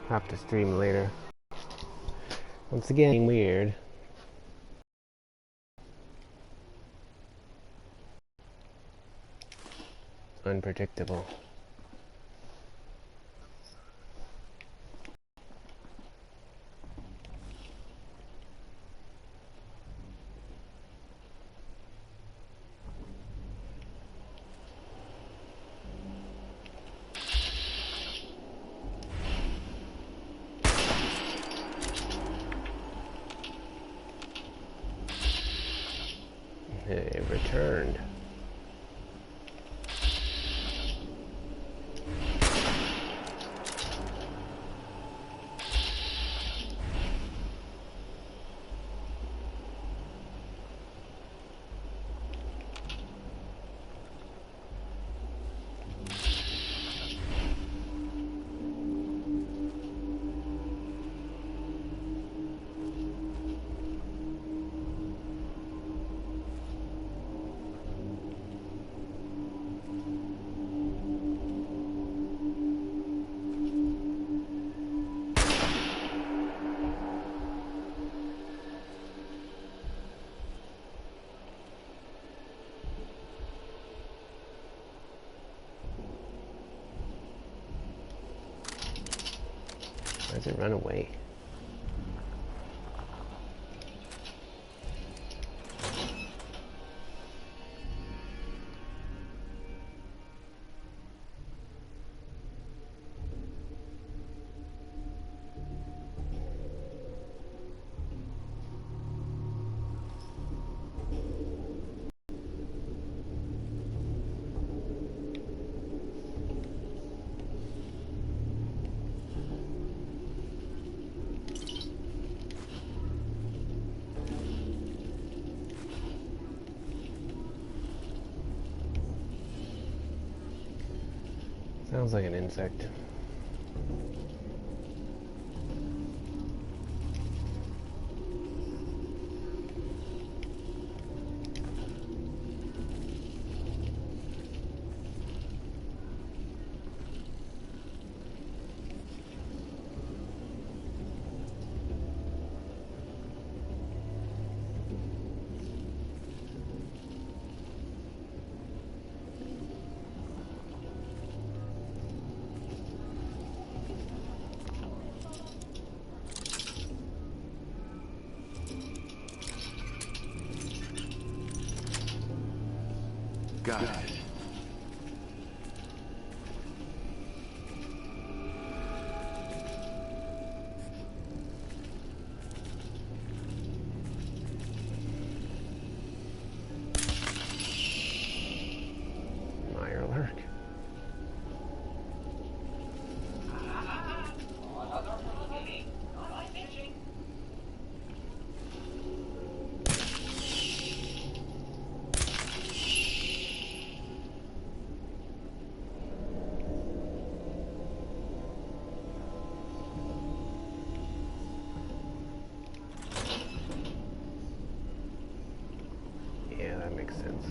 Have to stream later. Once again, weird. Unpredictable. It returned. Why does it run away? Sounds like an insect. Got it. Mirelurk. Yeah, that makes sense.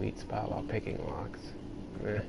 sweet spot while picking locks. Eh.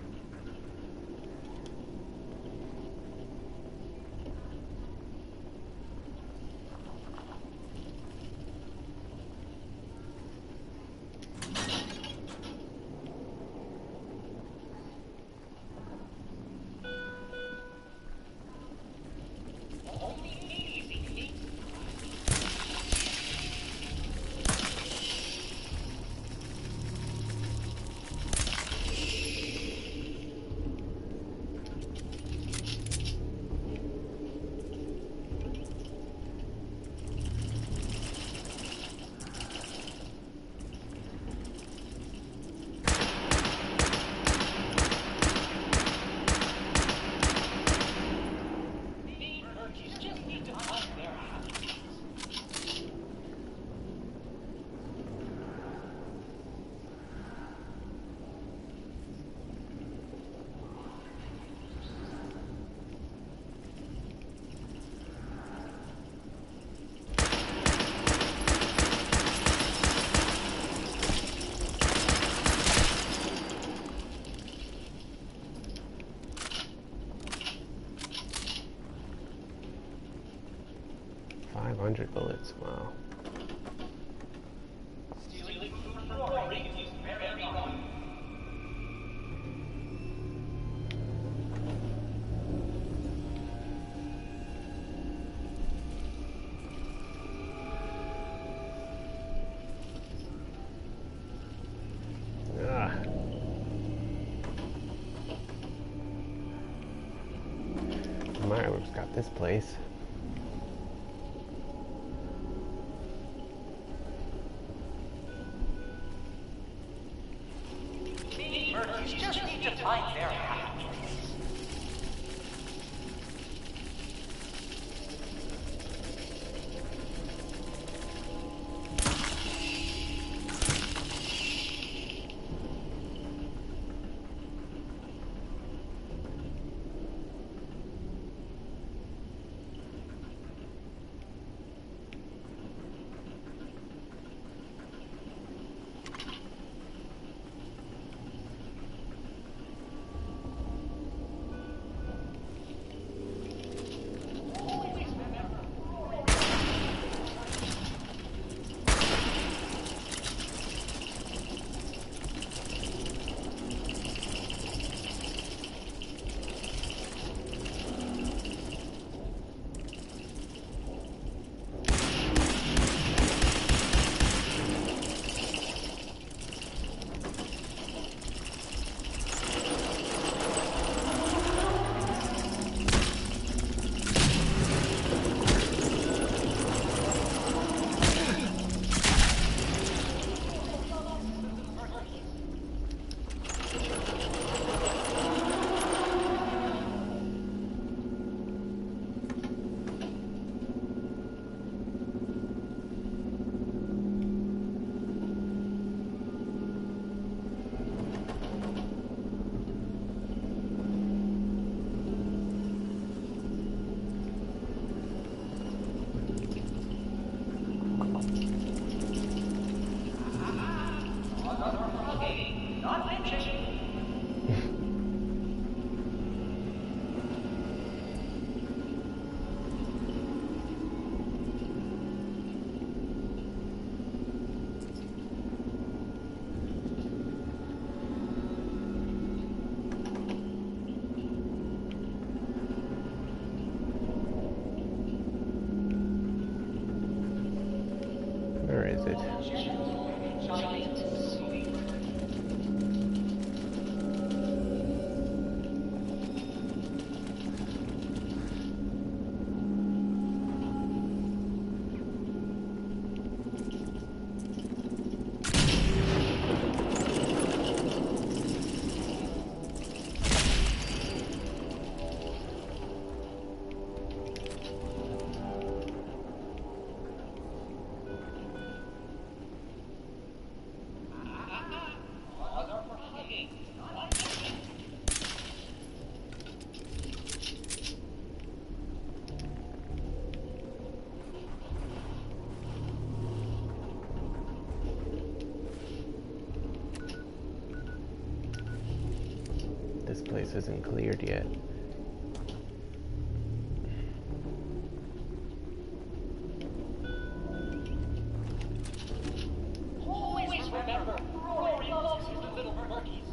Bullets, wow. Ah. Myra's got this place. Where is it? this place isn't cleared yet. Always remember, Rory loves his little monkeys.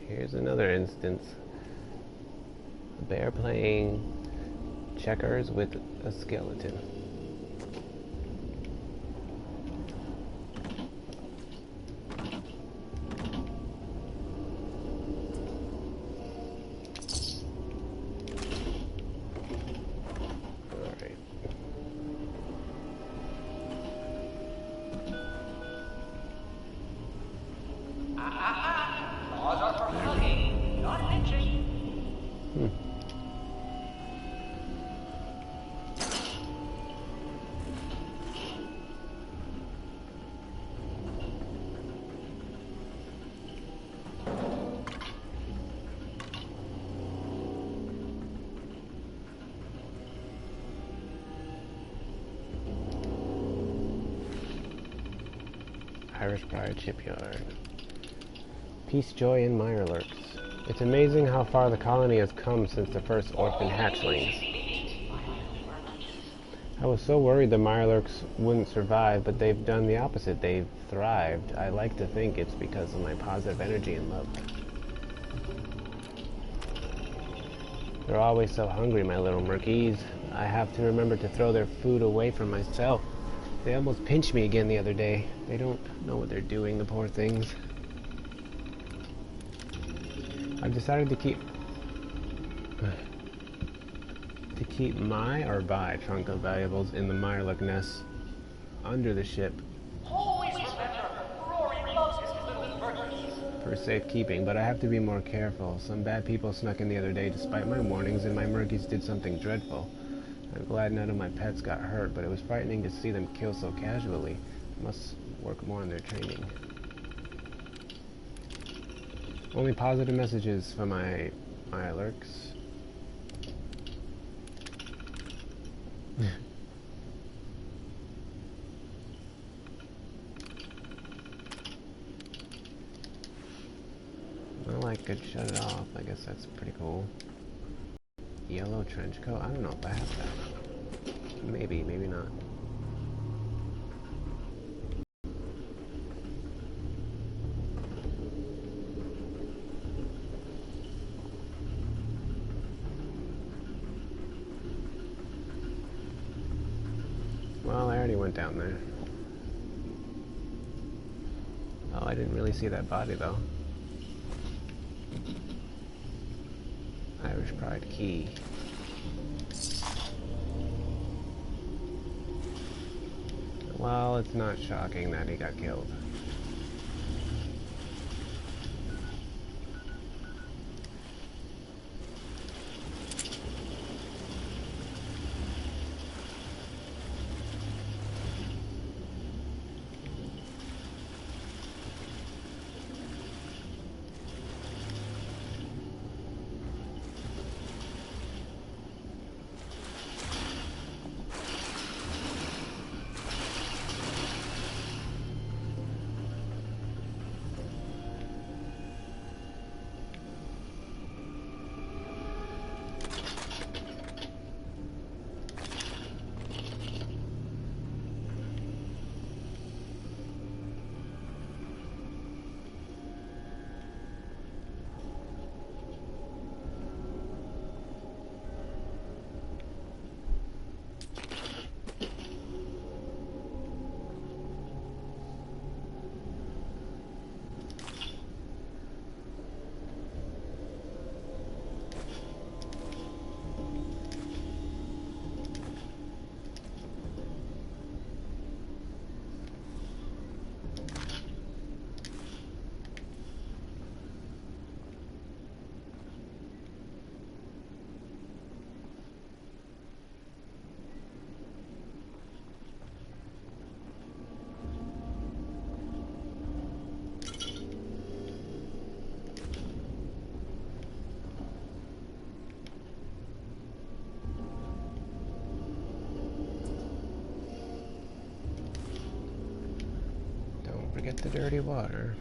Here's another instance. A bear playing checkers with a skeleton. Alright. Laws are for hugging, not lynching. Irish Pride Shipyard. Peace, joy, and mire lurks. It's amazing how far the colony has come since the first orphan hatchlings. I was so worried the mirelurks wouldn't survive, but they've done the opposite. They've thrived. I like to think it's because of my positive energy and love. They're always so hungry, my little murkies. I have to remember to throw their food away from myself. They almost pinched me again the other day. They don't know what they're doing, the poor things. I've decided to keep my or buy trunk of valuables in the mirelurk nest under the ship Always remember, Rory loves his little monkeys. for safekeeping, but I have to be more careful. Some bad people snuck in the other day despite my warnings, and my murkies did something dreadful. I'm glad none of my pets got hurt, but it was frightening to see them kill so casually. Must work more on their training. Only positive messages for my lurks. Well, I could shut it off. I guess that's pretty cool. Yellow trench coat? I don't know if I have that. Maybe, maybe not. Well, I already went down there. Oh, I didn't really see that body though. Irish Pride key. Well, it's not shocking that he got killed. Forget the dirty water.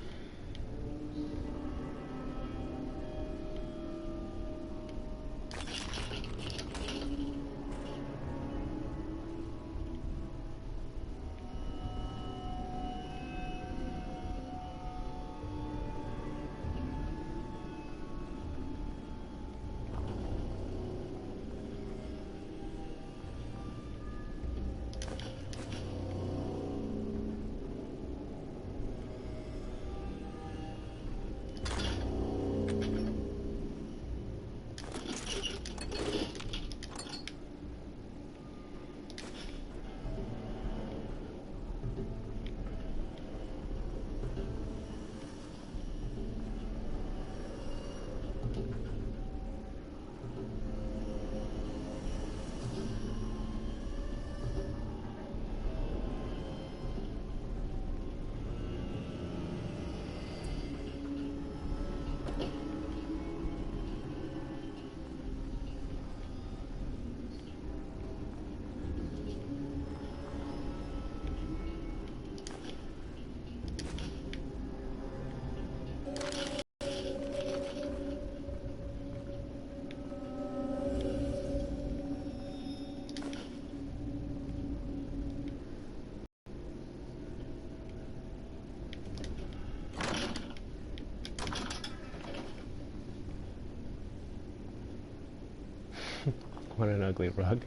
What an ugly rug.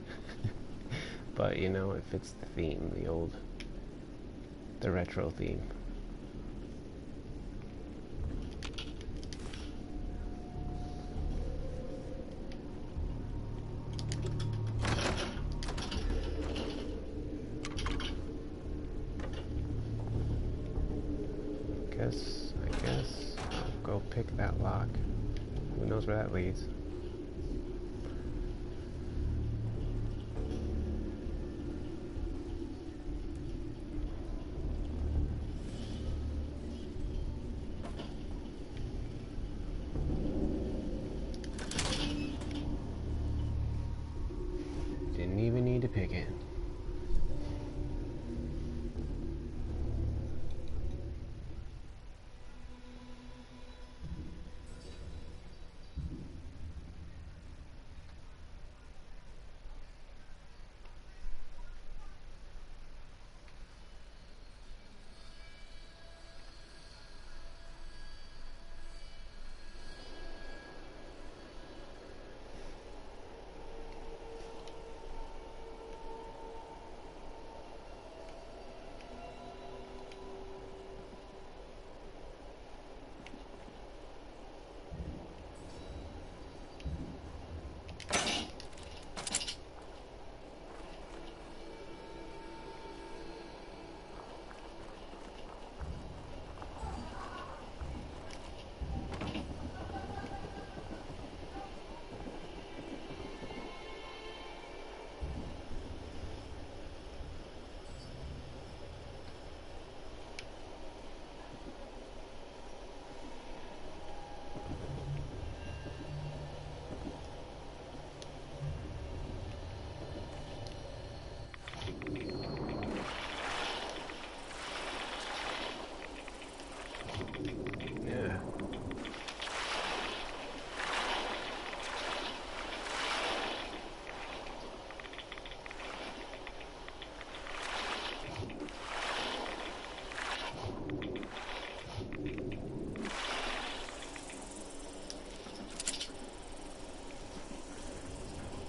But you know, it fits the theme, the retro theme. I guess I'll go pick that lock. Who knows where that leads? Didn't even need to pick it.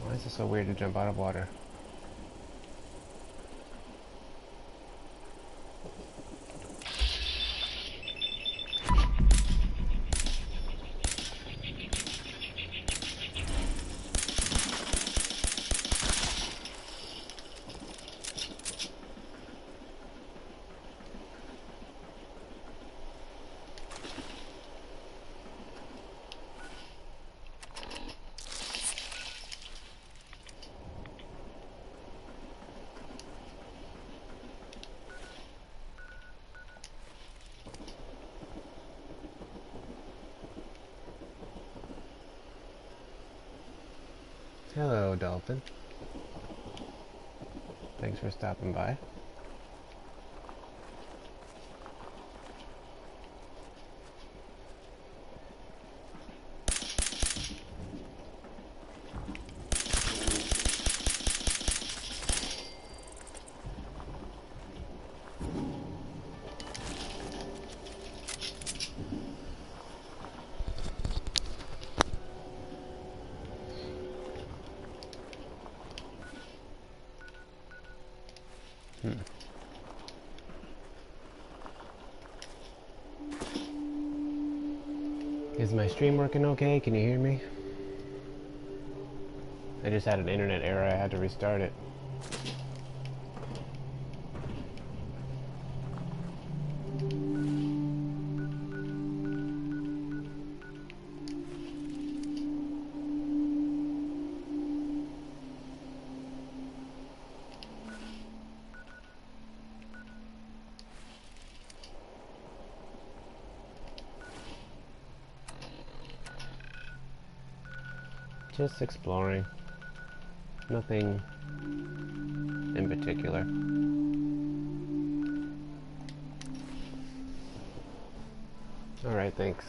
Why is it so weird to jump out of water? Hello, Dolphin. Thanks for stopping by. Is my stream working okay? Can you hear me? I just had an internet error. I had to restart it. Just exploring. Nothing in particular. Alright, thanks.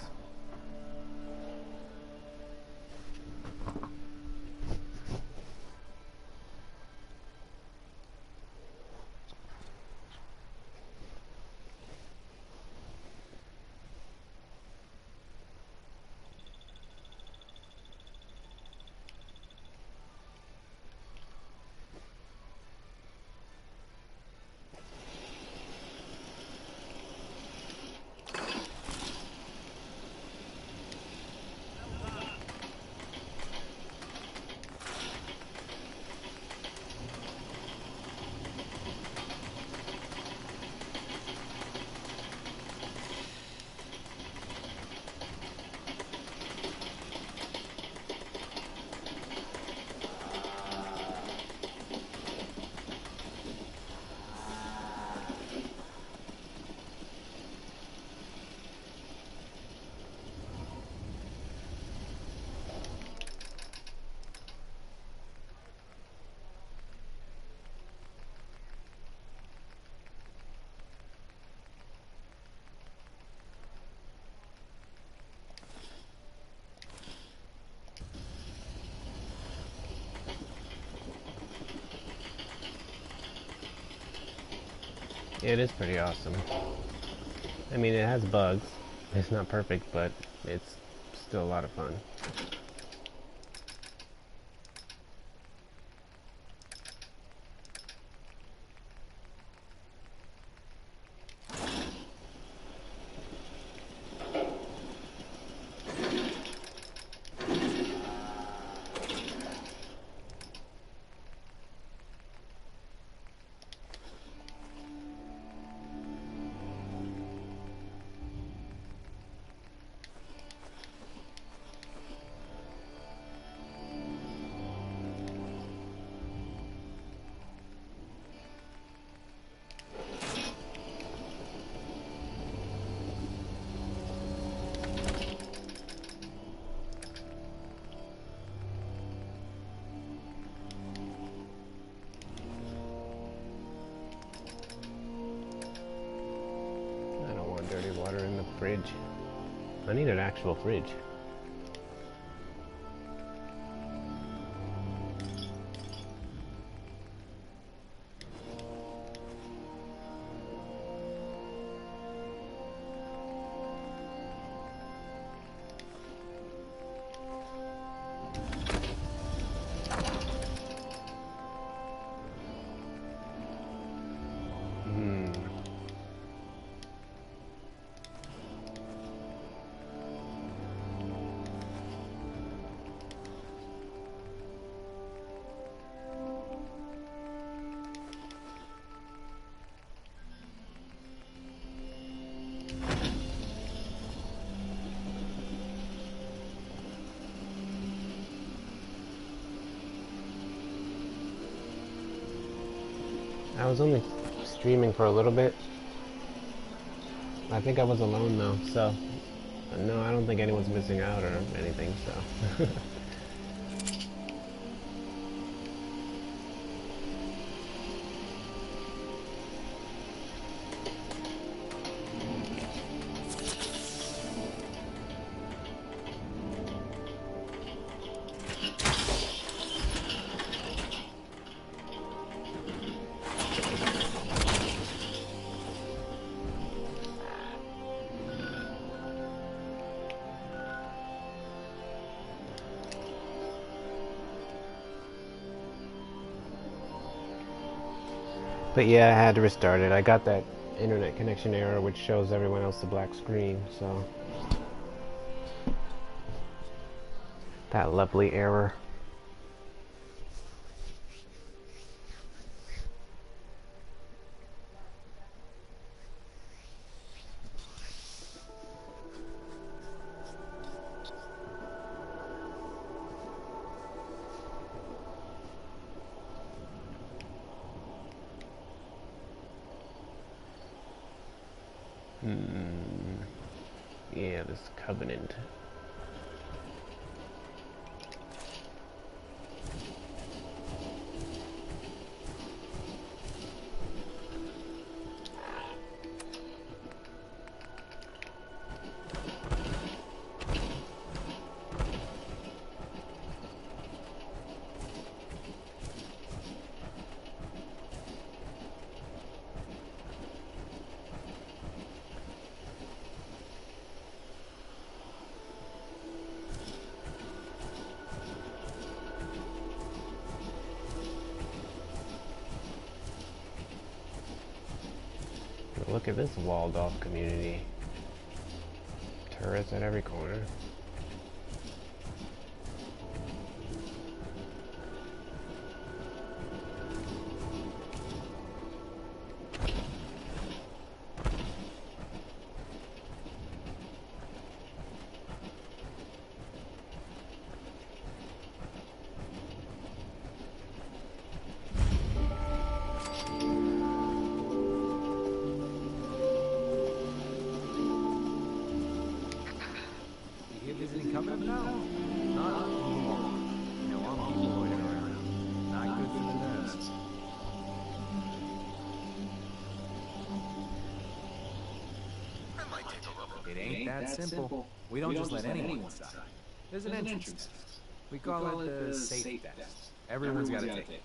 It is pretty awesome. I mean, it has bugs. It's not perfect, but it's still a lot of fun. Dirty water in the fridge. I need an actual fridge. I was only streaming for a little bit. I think I was alone though, so no, I don't think anyone's missing out or anything, so. But yeah, I had to restart it. I got that internet connection error which shows everyone else the black screen, so That lovely error. Yeah, this Covenant. Look at this walled off community. Turrets at every corner. It ain't that simple. We don't just let anyone inside. There's an entrance test. We call it the safe test. Everyone's got to take it.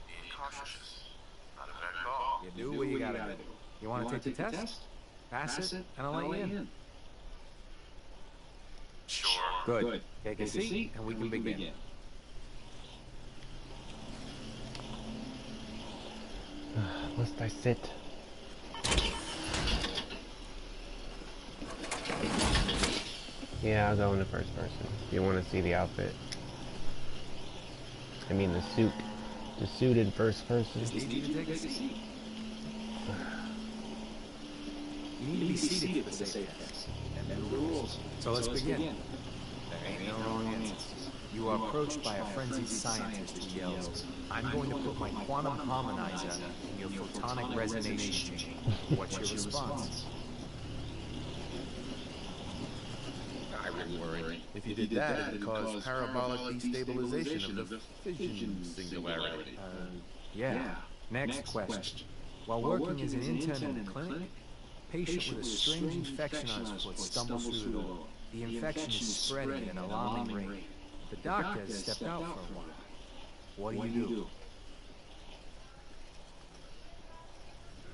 Be cautious. Not a bad call. You do what you gotta do. You want to take the test? Pass it, and I'll let you in. Sure. Good. Take a seat, and we can begin. Must I sit? Yeah, I'll go in the first person. You want to see the outfit? I mean the suit. The suit in first person. Just need you to take a seat. You need to be seated for the safe test. And then the rules. So let's begin. There ain't no wrong answers. You are approached by a frenzied scientist who yells, "I'm going to put my quantum harmonizer in your photonic resonation chain." What's your response? I wouldn't worry. If you did that, it'd cause parabolic destabilization of the fission singularity. Yeah. Next question. While working as an intern in a clinic, a patient with a strange infection on his foot stumbles through the door. The infection is spreading at an alarming rate. The doctor has stepped out for a while. What do you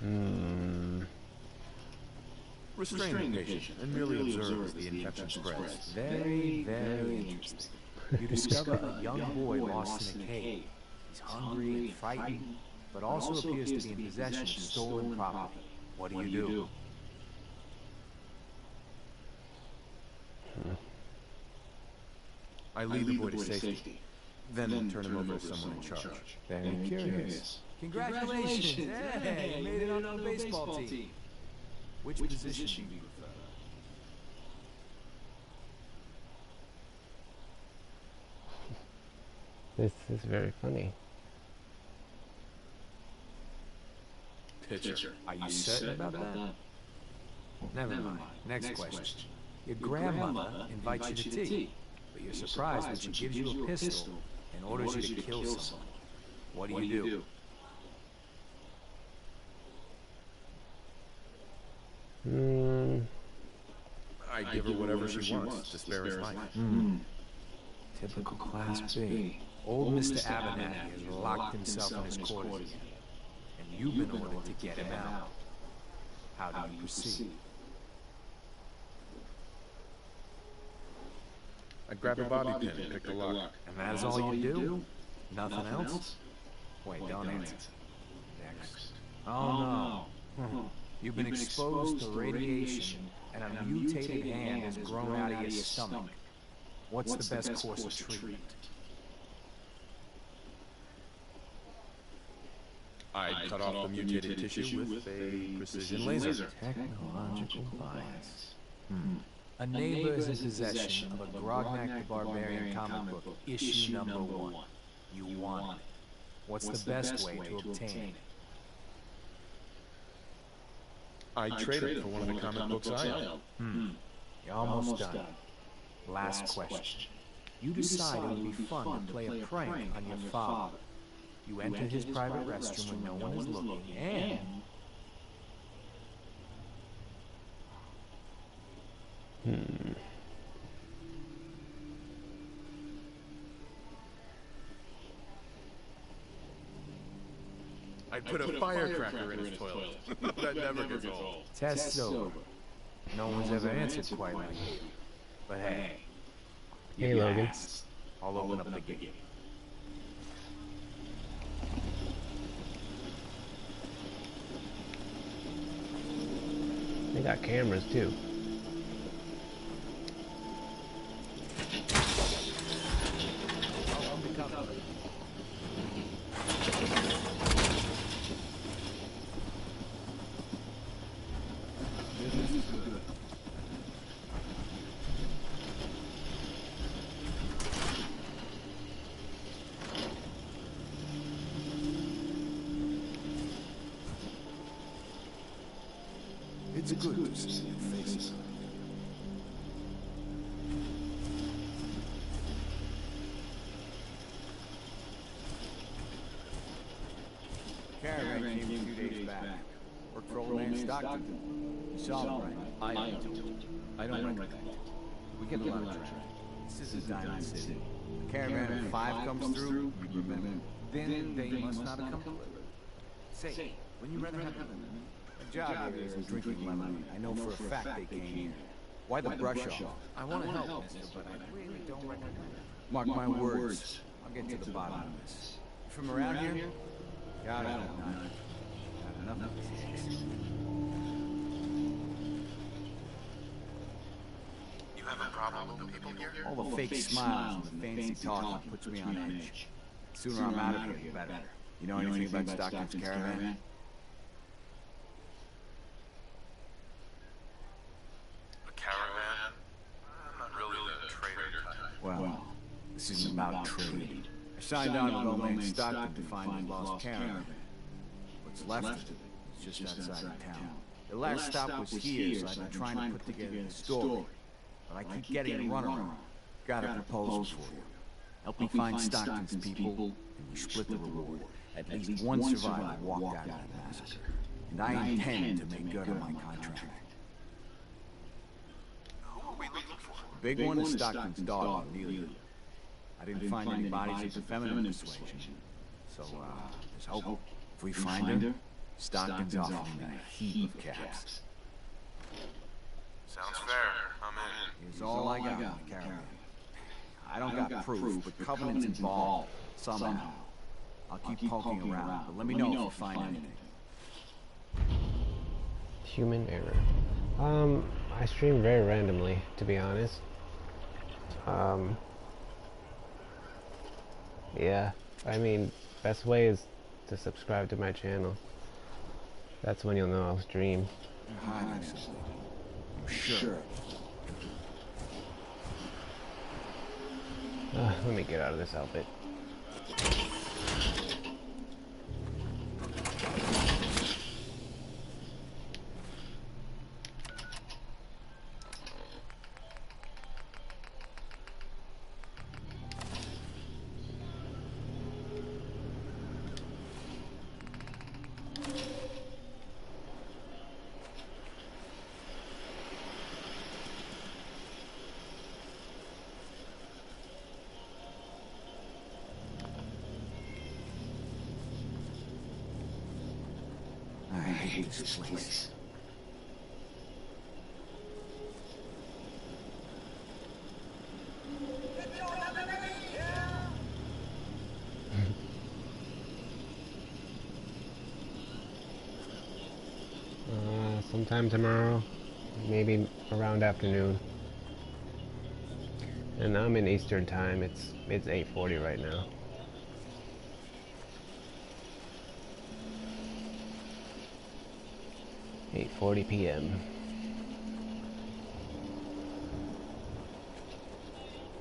do? Restrain the patient and merely observe as the infection spreads. Very, very interesting. You discover a young boy lost in a cave. He's hungry and frightened, but also appears to be in possession of stolen property. What do you do? I lead the boy to safety, then turn him over to someone in charge. Very curious. Congratulations! Hey, you made it onto the baseball team. Which position do you prefer? This is very funny. Pitcher. Are you certain about that? Never mind. Next question. Your grandmother invites you to tea, but you're surprised when she gives you a pistol and orders you to kill someone. What do you do? I give her whatever she wants to spare his life. Typical Class B. Old Mr. Abernathy has locked himself in his quarters again, and you've been ordered to get him out. How do you proceed? I grab a bobby pin and pick the lock. And that is all you do? Nothing else? Wait, don't answer. Next. Oh no. You've been exposed to radiation and a mutated hand has grown out of your stomach. What's the best course of treatment? I'd cut off the mutated tissue with a precision laser. Technological bias. A neighbor is in possession of a Grognak the Barbarian comic book, issue number 1. You want it. What's the best way to obtain it? I'd trade it for one of the comic books I own. You're almost done. Last question. You decide it would be fun to play a prank on your father. You enter his private restroom when no one is looking, and I'd put a firecracker in his toilet. That never gets old. test's over. No one's ever answered quite like you. But hey, Hey, you Logan. asked. I'll open up the gate. They got cameras too. It's good to see your faces. Caravan came a few days back. Worked for old man Stockton. You saw him, right? I don't. I don't recollect. We get a lot of trash. This is Diamond City. The caravan of 5 comes through, you remember. Then they must not have come delivered. Say, when you rather have a job here isn't drinking lemonade. I know for a fact they came here. Why the brush off? I want to help, mister, but I really don't recommend it. Mark my words. I'll get to the bottom of this. You from around here? God, I don't know. Not enough of this. You have a problem with the people here? All the fake smiles and the fancy talking puts me on edge. The sooner I'm out of here, the better. You know anything about Stockton's caravan? A caravan? I'm not really the trader type. Well, this isn't about trade. I signed on with old man Stockton to find his lost caravan. What's left of it is just outside of town. The last stop was here, so I've been trying to put together the story. But I keep getting a runaround. Got a proposal for you. Help me find Stockton's people, and we split the reward. At least one survivor walked out of that massacre. And I intend to make good on my contract. Who are we looking for? The big one is Stockton's daughter, Amelia. I didn't find any bodies of the feminine persuasion. So, there's hope. If we find her, Stockton's offering a heap of caps. Sounds fair. I'm in. Here's all I got on the caravan. I don't got proof, but Covenant's involved, somehow. I'll keep poking around, but let me know if you find anything. Human error. I stream very randomly, to be honest. Yeah, I mean, best way is to subscribe to my channel. That's when you'll know I'll stream. You're hiding something. I'm sure. Let me get out of this outfit. I hate this place. Sometime tomorrow. maybe around afternoon. And I'm in Eastern time. It's 8:40 right now. 8:40 p.m.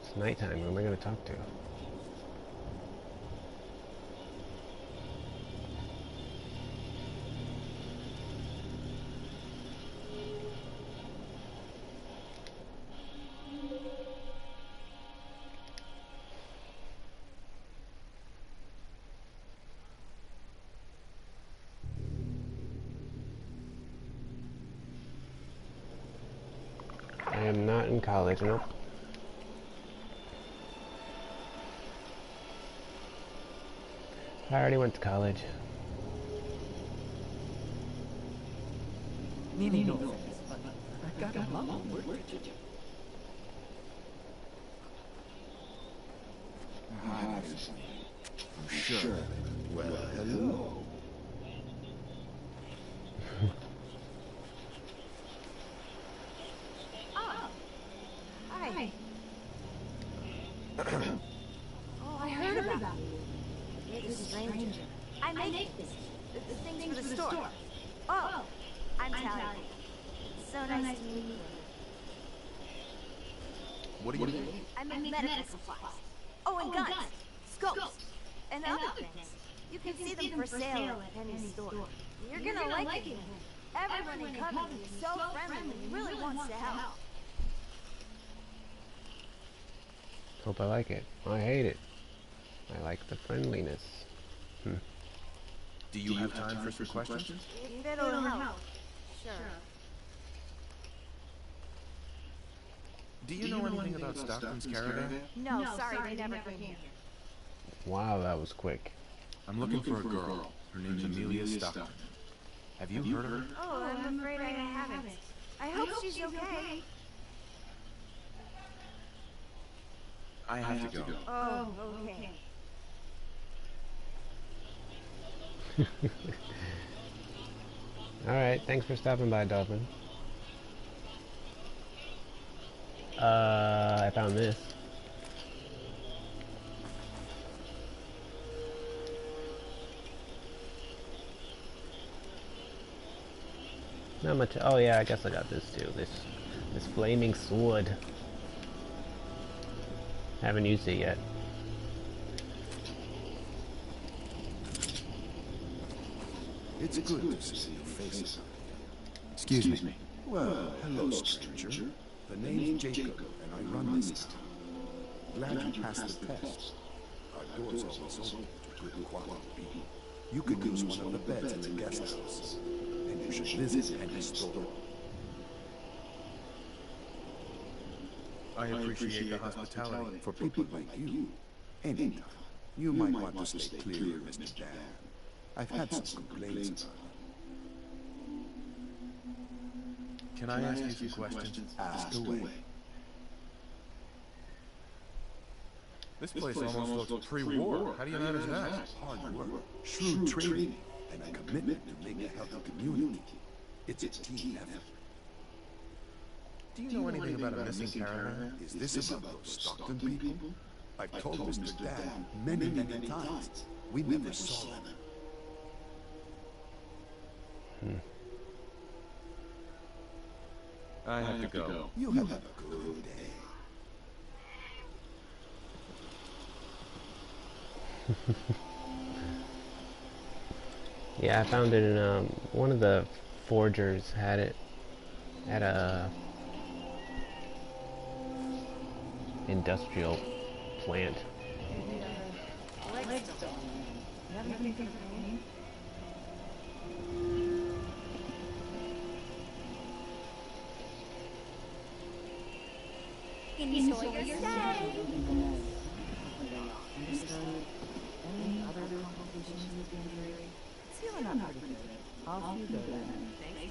It's nighttime. Who am I going to talk to? I am not in college, nope. I already went to college. No offense, but I got a lot of work to do. Obviously. I'm sure. Well, hello. Hi. Oh, I heard about you. You're the stranger. I make the things for the store. Oh, I'm Talia. So nice to meet you. What do you mean? I make medical supplies. Oh, and guns, scopes, and other things. You can see them for sale at any store. You're gonna like it. Everyone in Covington is so friendly and really wants to help. Hope I like it. I hate it. I like the friendliness. Do you have time for some questions? If it'll help. Sure. Do you know anything about Stockton's caravan? No, sorry, they never came here. Wow, that was quick. I'm looking for a girl. Her name's Amelia Stockton. Have you heard of her? Oh, I'm afraid I haven't. I hope she's okay. I have to go. Oh, okay. Alright, thanks for stopping by, Dolphin. I found this. Not much. Oh yeah, I guess I got this too. This flaming sword. Haven't used it yet. It's good to see your face. Excuse me. Well, hello, stranger. The name's Jacob, and I run this town. Glad you passed the test. Our door's always open to good quality people. You could use one of the beds in the guest house, and you should visit Henry's store. I appreciate the hospitality. For people like you, anytime. You might want to stay clear, Mr. Dan. I've had some complaints about him. Can I ask you some questions? Ask away. This place almost looks pre-war. How do you manage that? Hard work, shrewd training, and a commitment to make a healthy community. It's a team effort. Do you know anything about a missing caravan? Is this about those Stockton people? I've told Mr. Dan many times. We never saw them. I have to go. You have a good day. Yeah, I found it in one of the forgers had it at a industrial plant. Enjoy your stay. Any other complications with the injury? It's healing up pretty good. Off you go then. Thanks,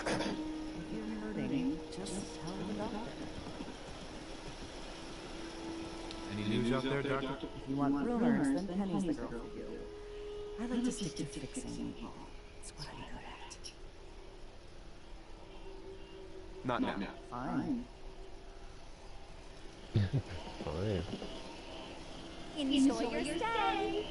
Doc. If you're hurting, just tell the doctor. Any news out there, Doctor? If you want rumors, then Penny's the girl for you. I like to stick to fixing people. It's what I'm good at. Not now. Fine. Fine. Enjoy your stay.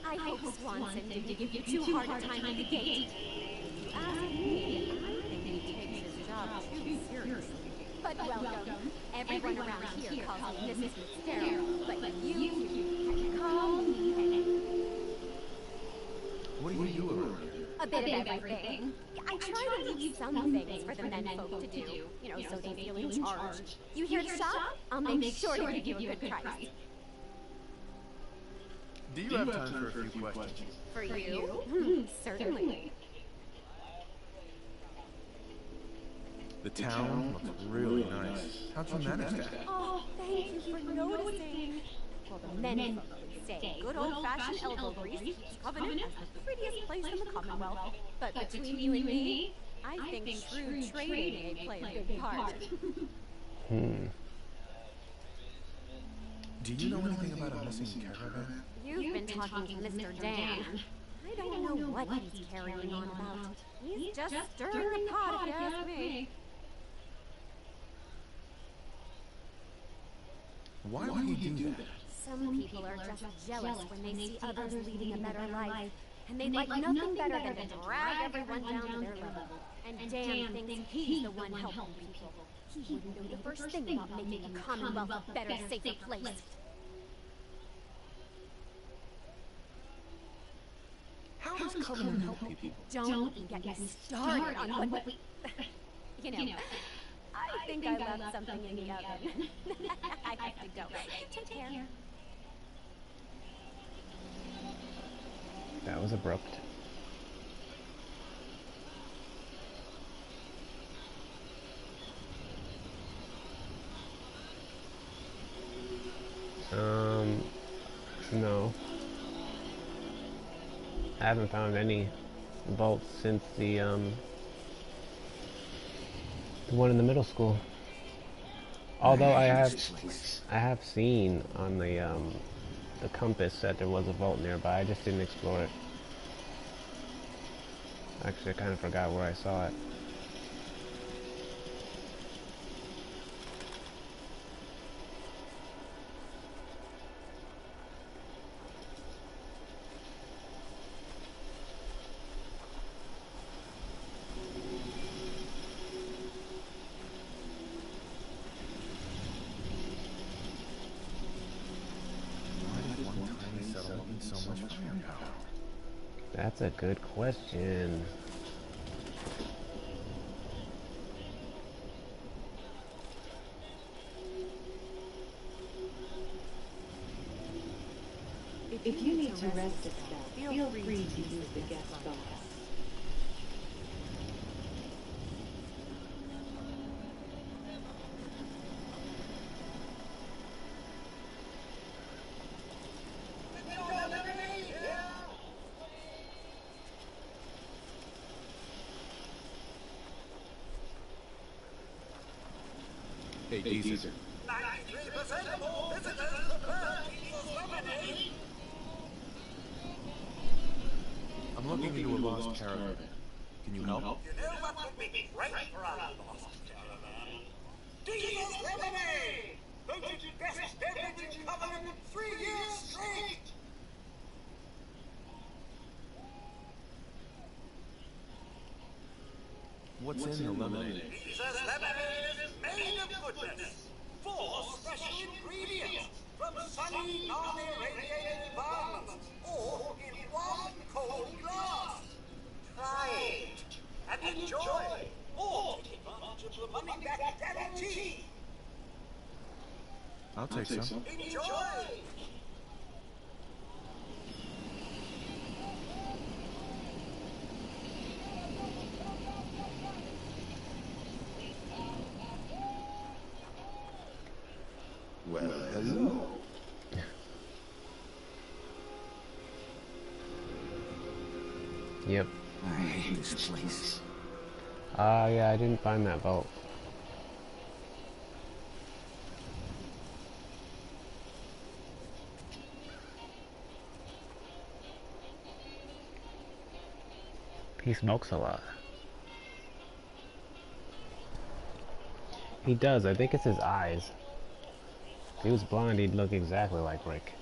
I hope Swanson didn't give you too hard a time at the gate. If you ask me, I think he takes his job too seriously. But welcome. Everyone around here calls me Mrs. Fitzgerald, but you can call me Penny. What do you do around here? A bit of everything. I try to leave some things for the menfolk to do, so they feel in charge. You here to shop? I'll make sure to give you a good price. Do you have time for a few questions? For you? Certainly. The town looks really nice. How'd you manage that? Oh, thank you for noticing. Well, the men would say good old-fashioned elbow grease keeps Covenant as the prettiest place in the Commonwealth. But between you and me, I think shrewd trading may play a big part. Do you know anything about a missing caravan? You've been talking to Mr. Dan. I don't know what he's carrying on about. He's just stirring the pot, if you ask me. Why would he do that? Some people are just jealous when they see others leading a better life. And they'd like nothing better than to drag everyone down to their level. And Dan thinks he's the one helping people. He wouldn't know the first thing about making the Commonwealth a better, safer place. How does Covenant help people? Don't even get me started on what we... I think I left something in the oven. I have to go. Take care. That was abrupt. No. I haven't found any vaults since the one in the middle school. Although I have seen on the compass that there was a vault nearby. I just didn't explore it. Actually, I kind of forgot where I saw it. That's a good question. If you need to rest a spell, feel free to use the guest bonus. Hey, Deezer. 93% of all visitors prefer Jesus lemonade. I'm looking into a lost caravan. Can you help? You know what would be great for our lost caravan? Jesus lemonade! Voted best beverage in Covenant 3 years straight! What's in the lemonade? Jesus lemonade is made of goodness. 4 special ingredients from sunny, non-irradiated environments, all in one cold glass. Try it and enjoy, or take advantage of the money-back guarantee. I'll take some. Enjoy! Well, hello. Yep. I hate this place. Yeah, I didn't find that vault. He smokes a lot. He does. I think it's his eyes. If he was blind, he'd look exactly like Rick.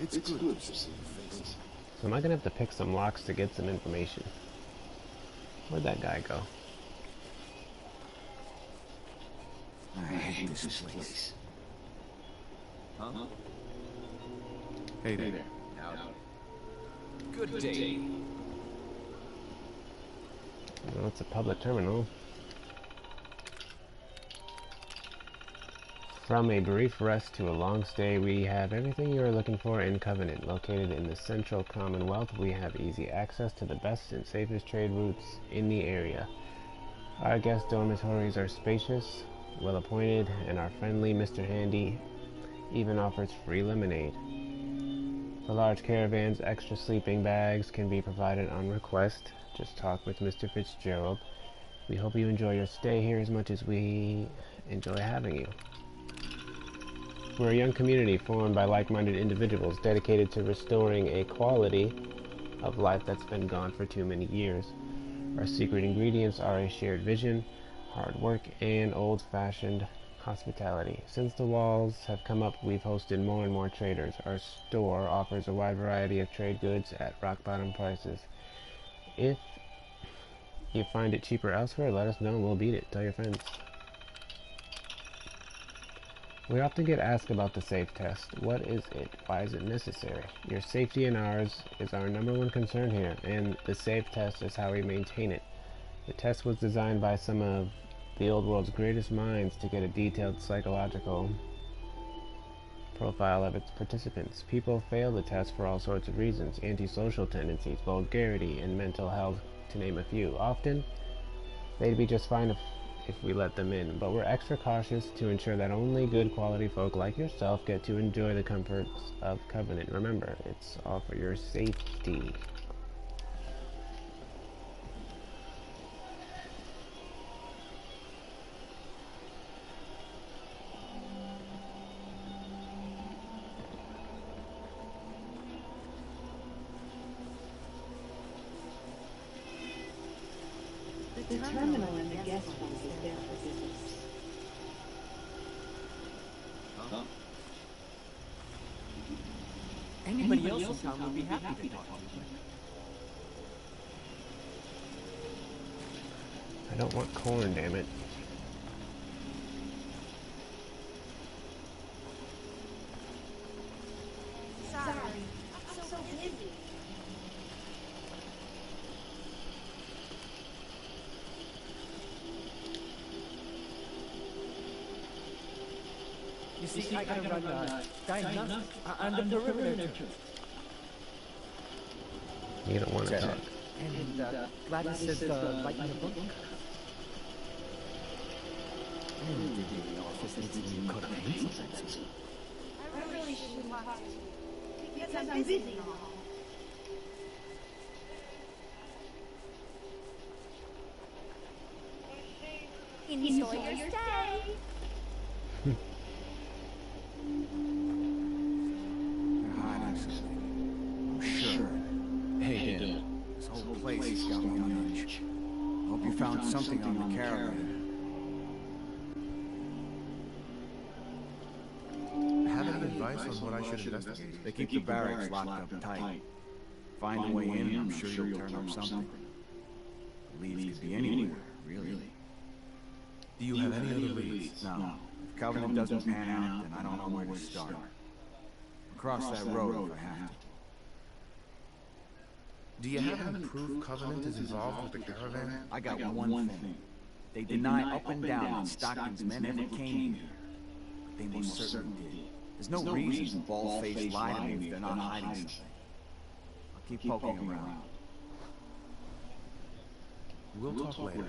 It's good to see your face. So am I gonna have to pick some locks to get some information? Where'd that guy go? I hate this place. Huh? Hey there. Good day. Well, it's a public terminal. From a brief rest to a long stay, we have everything you are looking for in Covenant. Located in the Central Commonwealth, we have easy access to the best and safest trade routes in the area. Our guest dormitories are spacious, well appointed, and our friendly Mr. Handy even offers free lemonade. For large caravans, extra sleeping bags can be provided on request. Just talk with Mr. Fitzgerald. We hope you enjoy your stay here as much as we enjoy having you. We're a young community formed by like-minded individuals dedicated to restoring a quality of life that's been gone for too many years. Our secret ingredients are a shared vision, hard work, and old-fashioned hospitality. Since the walls have come up, we've hosted more and more traders. Our store offers a wide variety of trade goods at rock-bottom prices. If you find it cheaper elsewhere, let us know and we'll beat it. Tell your friends. We often get asked about the safe test. What is it? Why is it necessary? Your safety and ours is our #1 concern here, and the safe test is how we maintain it. The test was designed by some of the old world's greatest minds to get a detailed psychological profile of its participants. People fail the test for all sorts of reasons: antisocial tendencies, vulgarity, and mental health, to name a few. Often, they'd be just fine if we let them in, but we're extra cautious to ensure that only good quality folk like yourself get to enjoy the comforts of Covenant. Remember, it's all for your safety. The terminal in the guest room is there for visitors. Anybody else in town would be happy to talk to you. I don't want corn, damn it. Sorry, I'm so busy. You see, I gotta run diagnostics on the perimeter. You don't want to talk. And Gladys said writing a book. And the office needs a new coat of paint. I really shouldn't talk to you. Because I'm busy and all. Enjoy your stay. You're hiding something. I'm sure. Hey, Dan. This whole place has got me on edge. Hope you found something on the caravan. Have any advice on what I should investigate? They keep the barracks locked up tight. Find a way in, I'm sure you'll turn up something. Leads could be anywhere, really. Do you have any other leads? No. If Covenant doesn't pan out, then I don't know where to start. Across that road if I have to. Do you have any proof Covenant is involved with the caravan? I got one thing. They deny up and down that Stockton's men ever came here. But they most certainly did. There's no reason bald-faced lie to me if they're not hiding something. I'll keep poking around. We'll talk later.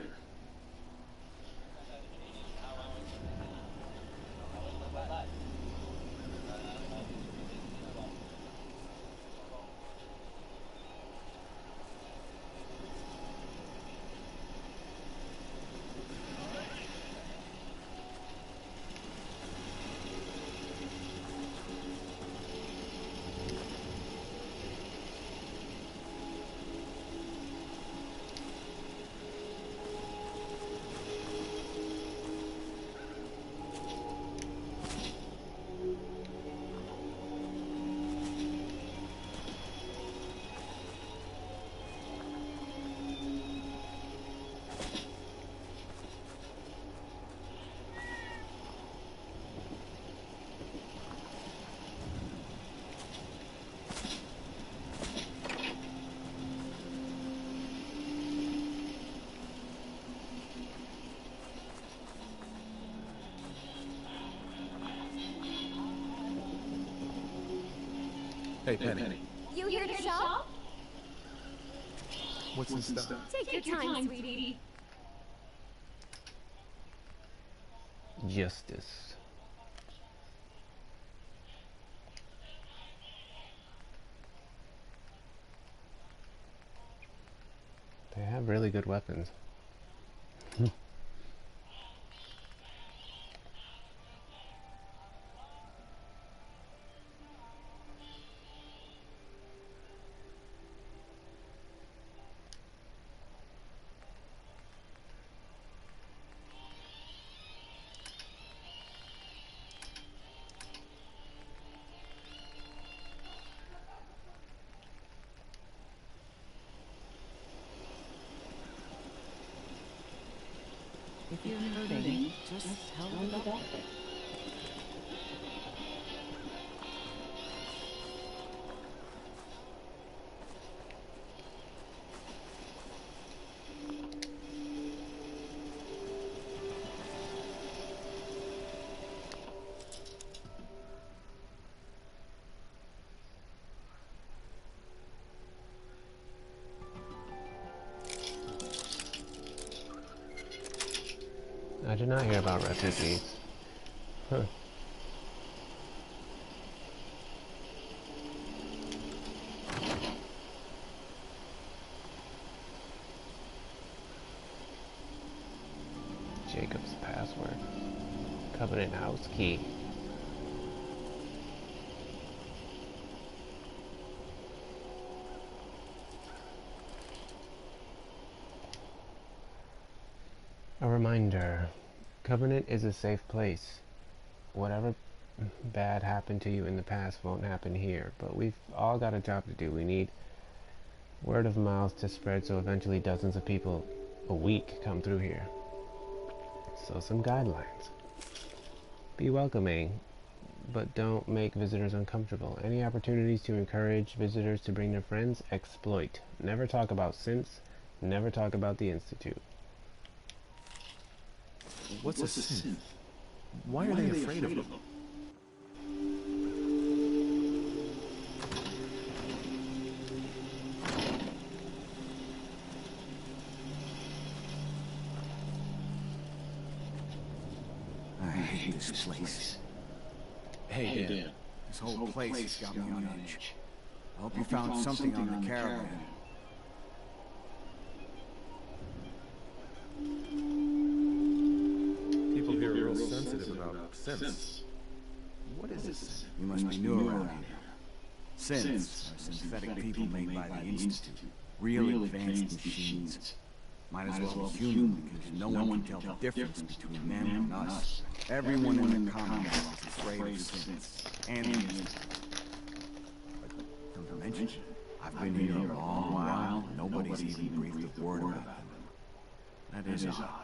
Hey, Penny. You here to shop? What's in stock? Take your time, sweetie. Justice. They have really good weapons. If you're hurting, just tell the doctor. I did not hear about refugees. Huh. Jacob's password. Covenant house key. A reminder. Covenant is a safe place. Whatever bad happened to you in the past won't happen here, but we've all got a job to do. We need word of mouth to spread so eventually dozens of people a week come through here. So some guidelines. Be welcoming, but don't make visitors uncomfortable. Any opportunities to encourage visitors to bring their friends, exploit. Never talk about synths. Never talk about the Institute. What's a synth? Why are they afraid of them? I hate this place. Hey, Dan. This whole place has got me on edge. I hope you found something on the caravan. People here are real sensitive about synths. What is this? You must be new around here. Synths are synthetic people made by the Institute. Real advanced machines. Might as well be human because no one can tell the difference between them and us. Everyone in the Commonwealth is afraid of synths and the Institute. Come to mention, I've been here a long while and nobody's even breathed a word about them. That is odd.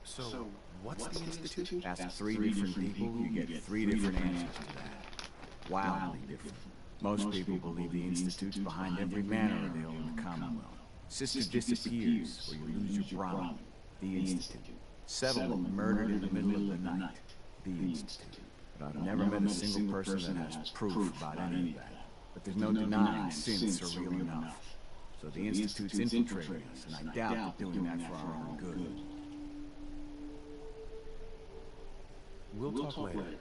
So, what's the Institute? Ask three different people, you get three different answers to that. Wildly different. Most people believe the Institute's behind every manor of ill in the Commonwealth. Sister disappears, or you lose your bride. The Institute. Settlement murdered in the middle of the night. The Institute. But I've never met a single person that has proof about any of that. But there's no denying synths are real enough. So the Institute's infiltrating us, and I doubt they're doing that for our own good. We'll talk later.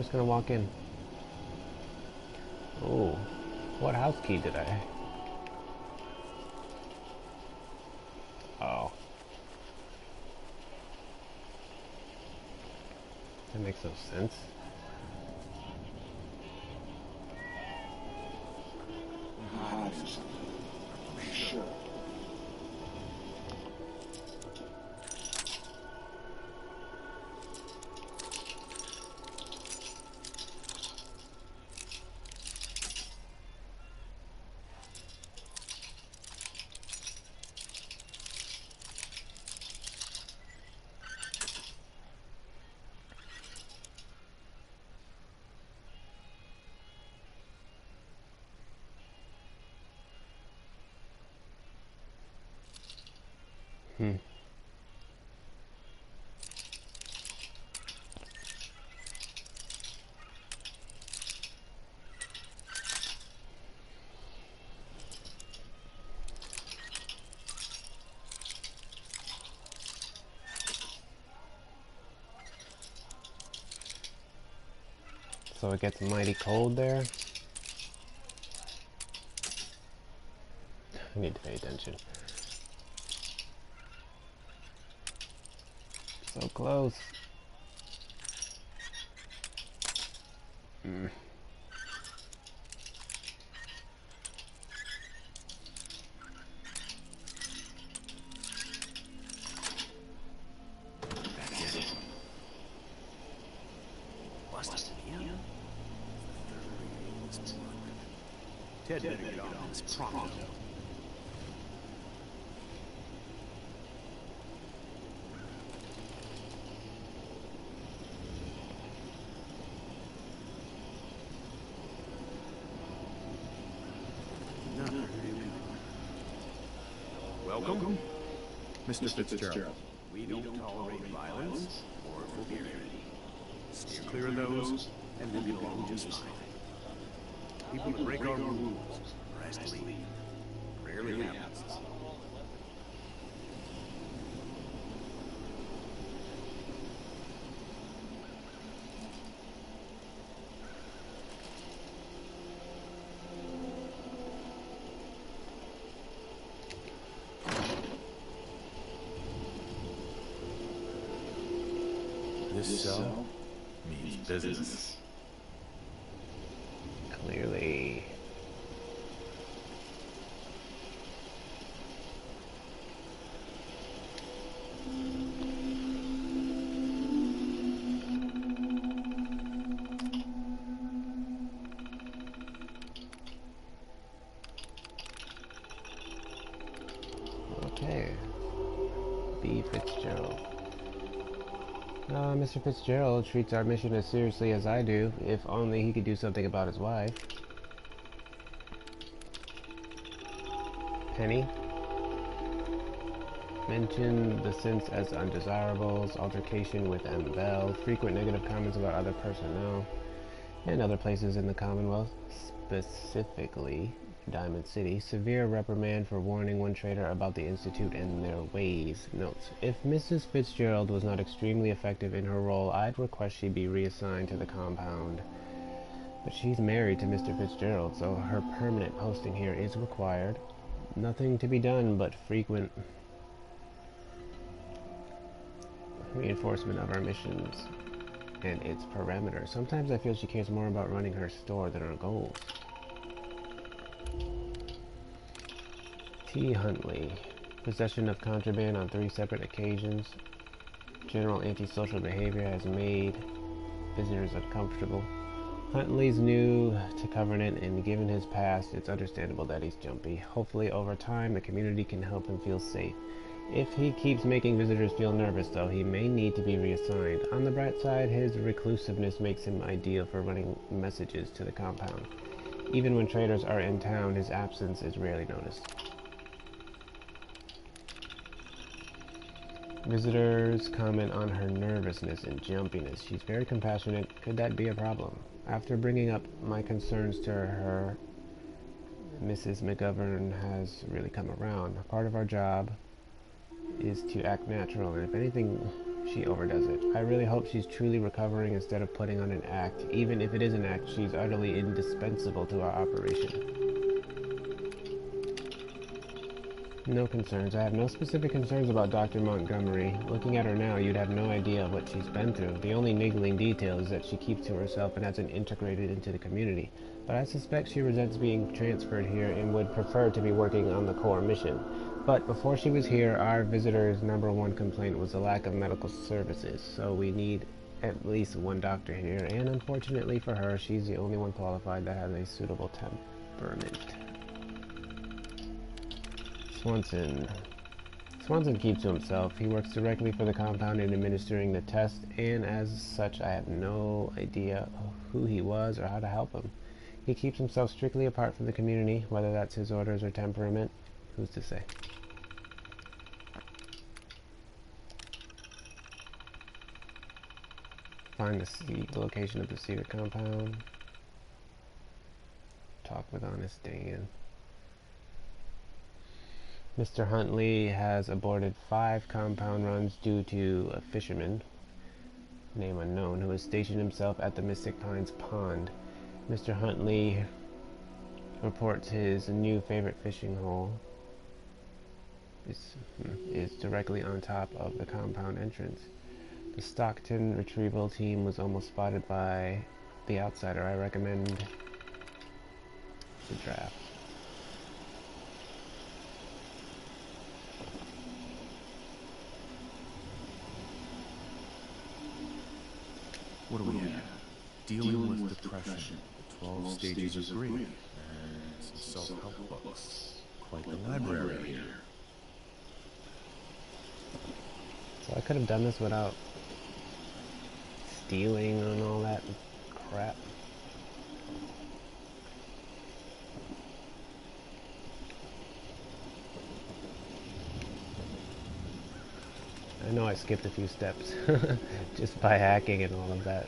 just gonna walk in. Oh, what house key did I? Oh. That makes no sense. Sure. So it gets mighty cold there. I need to pay attention. So close. Ted better get on this pronto. Welcome, Mr. Fitzgerald. We don't tolerate violence or vulgarity. Steer clear of those, and we'll get along just fine. People that break our rules are asked to leave. Rarely happens. This cell means business. Clearly. Okay. B. Fitzgerald. Mr. Fitzgerald treats our mission as seriously as I do. If only he could do something about his wife. Penny. Mention the sense as undesirables, altercation with M. Bell, frequent negative comments about other personnel, and other places in the Commonwealth, specifically Diamond City. Severe reprimand for warning one trader about the Institute and their ways. Notes: if Mrs. Fitzgerald was not extremely effective in her role, I'd request she be reassigned to the compound. But she's married to Mr. Fitzgerald, so her permanent posting here is required. Nothing to be done but frequent reinforcement of our missions and its parameters. Sometimes I feel she cares more about running her store than our goals. T. Huntley. Possession of contraband on 3 separate occasions. General antisocial behavior has made visitors uncomfortable. Huntley's new to Covenant, and given his past, it's understandable that he's jumpy. Hopefully, over time, the community can help him feel safe. If he keeps making visitors feel nervous, though, he may need to be reassigned. On the bright side, his reclusiveness makes him ideal for running messages to the compound. Even when traders are in town, his absence is rarely noticed. Visitors comment on her nervousness and jumpiness. She's very compassionate. Could that be a problem? After bringing up my concerns to her, Mrs. McGovern has really come around. Part of our job is to act natural, and if anything, she overdoes it. I really hope she's truly recovering instead of putting on an act. Even if it is an act, she's utterly indispensable to our operation. No concerns. I have no specific concerns about Dr. Montgomery. Looking at her now, you'd have no idea of what she's been through. The only niggling detail is that she keeps to herself and hasn't integrated into the community. But I suspect she resents being transferred here and would prefer to be working on the core mission. But before she was here, our visitor's #1 complaint was the lack of medical services, so we need at least one doctor here, and unfortunately for her, she's the only one qualified that has a suitable temperament. Swanson keeps to himself. He works directly for the compound in administering the test, and as such, I have no idea who he was or how to help him. He keeps himself strictly apart from the community, whether that's his orders or temperament. Who's to say? Find the location of the secret compound. Talk with Honest Dan. Mr. Huntley has aborted 5 compound runs due to a fisherman, name unknown, who has stationed himself at the Mystic Pines Pond. Mr. Huntley reports his new favorite fishing hole is directly on top of the compound entrance. The Stockton retrieval team was almost spotted by the outsider. I recommend the draft. What do we have? Dealing with depression, the 12 stages of grief, and some self-help books. Quite the library here. So I could have done this without stealing and all that crap. I know I skipped a few steps just by hacking and all of that.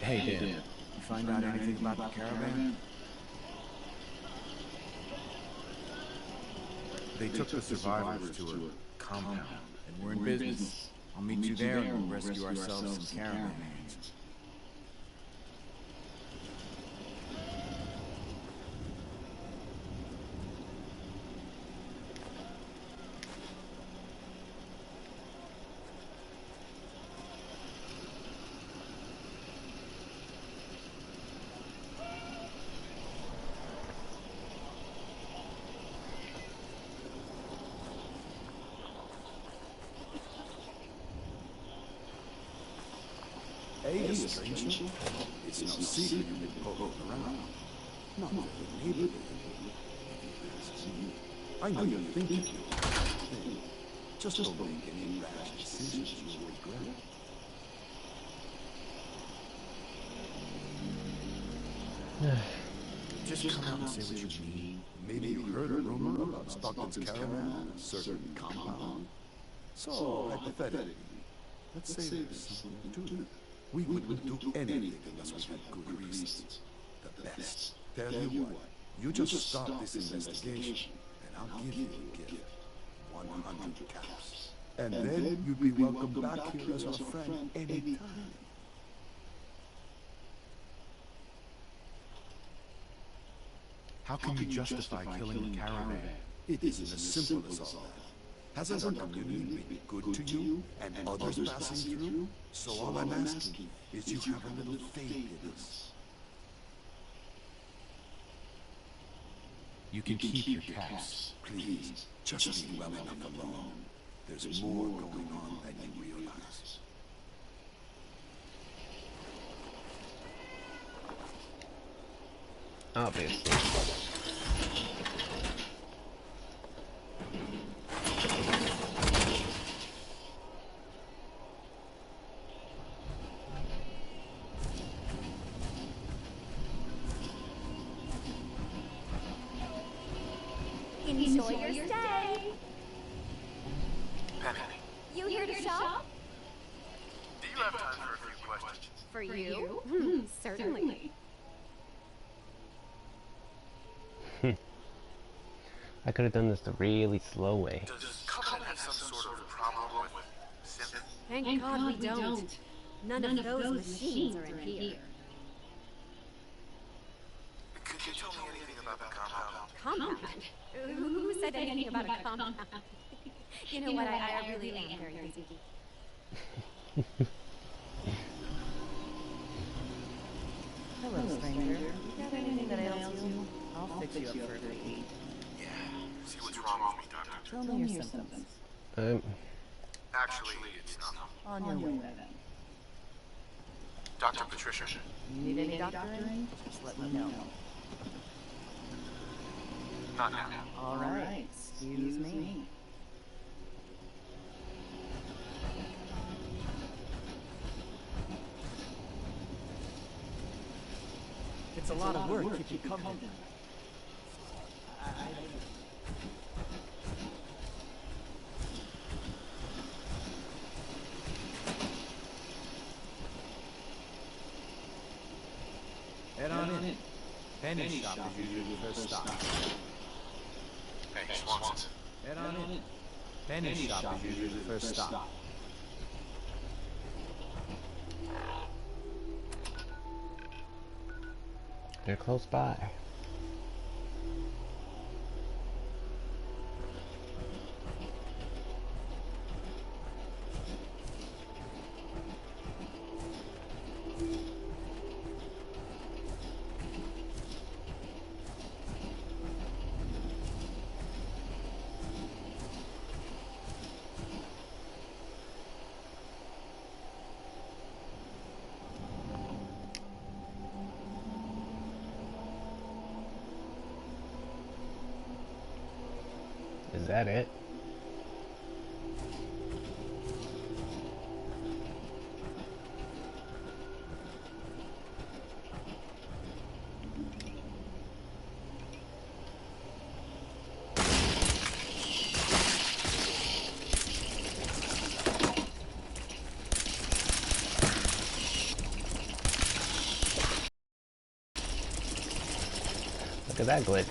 Hey, Dan. You find out anything about the caravan? They took the survivors to a compound. And we're in business. I'll meet you there and we'll rescue ourselves some caravan hands. Hey, stranger. It's no secret you've been poking around. Not with the neighborhood. I know you're thinking. Just don't make any rash decisions you'll regret. Just come out and say what you mean. Maybe you heard a rumor about Stockton's caravan, a certain compound. So, hypothetically, let's say there's something to it. We wouldn't do anything unless we had good reasons. The best. Tell you what, you just stop this investigation, and I'll give you a gift. 100 caps. And then you'd be welcome back here as our friend anytime. How can you justify killing the caravan? It isn't as simple as all that. Hasn't our community been good to you and others passing through? So all I'm asking is you have a little faith in us. You can keep your caps. Please, just leave well enough alone. There's more going on than you realize. Obviously. Enjoy your stay. Penny, You here to shop? do you have time for a few questions? For you? Certainly. I could have done this the really slow way. Does Covenant have some sort of problem with synth? Thank God we don't. None of those machines are in here. Could you tell me anything about the compound? Compound? Who said anything about a compound? You know what, I really am very busy. Hello, stranger. You got anything that ails you? I'll fix you up for a fee. Yeah. See what's wrong with me, Doctor. Tell me your symptoms. Actually, it's not. On your way, then. Dr. Patricia. You need any doctoring? Just let me know. Not now. All right. Excuse me. It's a lot of work if you come here. Head on in. Penny shop is usually the first stop. Hey, Swanson. Head on in. Penny shop is usually the first stop. They're close by. Is that it? Look at that glitch.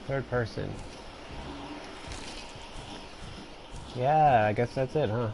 Third person. Yeah, I guess that's it, huh?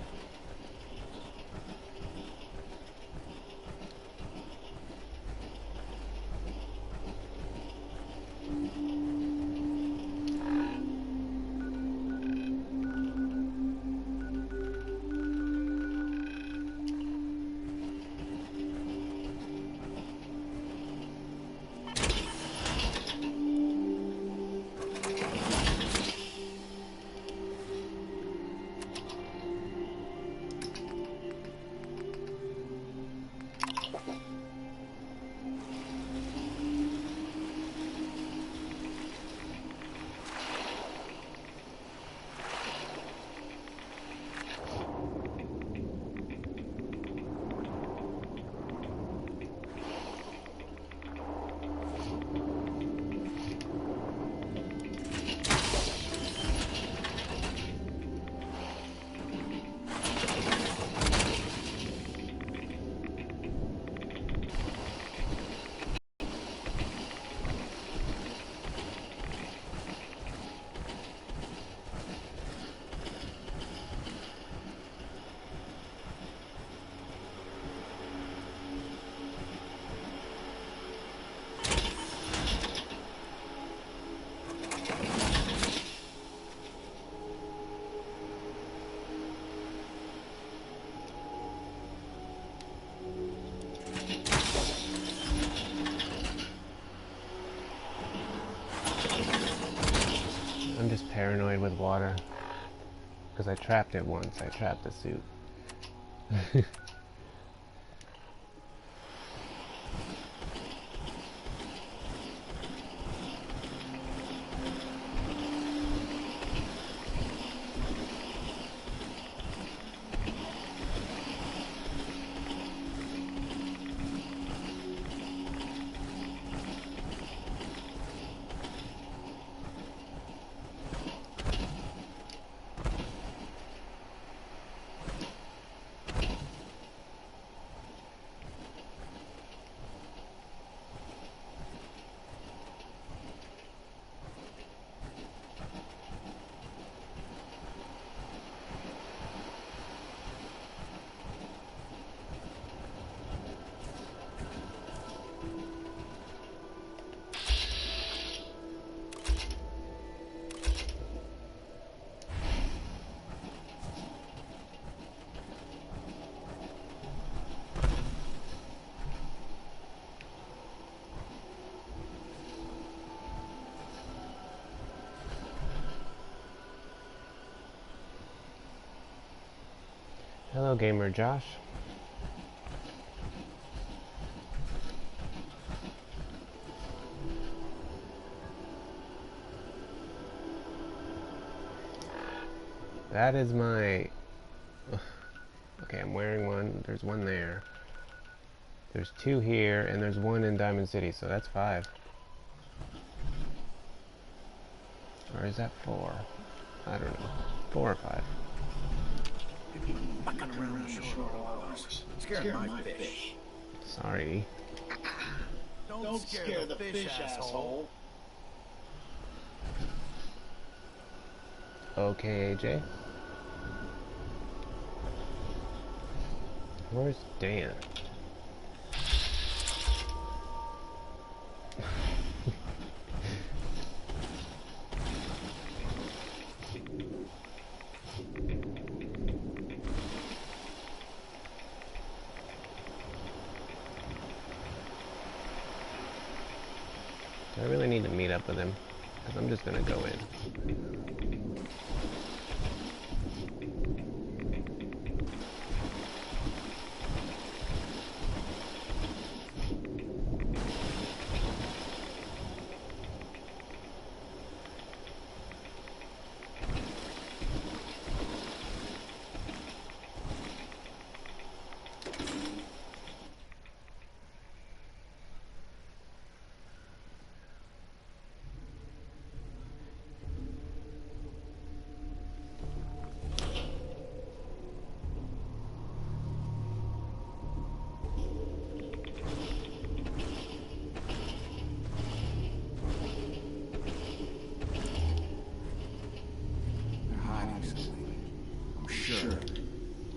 I'm just paranoid with water. Because I trapped it once. I trapped the suit. Hello, gamer Josh. That is my... Okay, I'm wearing one. There's one there. There's two here, and there's one in Diamond City, so that's 5. Or is that 4? I don't know. 4 or 5. Mucking around the shore hours. Scaring my fish. Sorry. Don't scare the fish, asshole. Okay, AJ. Where's Dan? I really need to meet up with him, because I'm just gonna go in.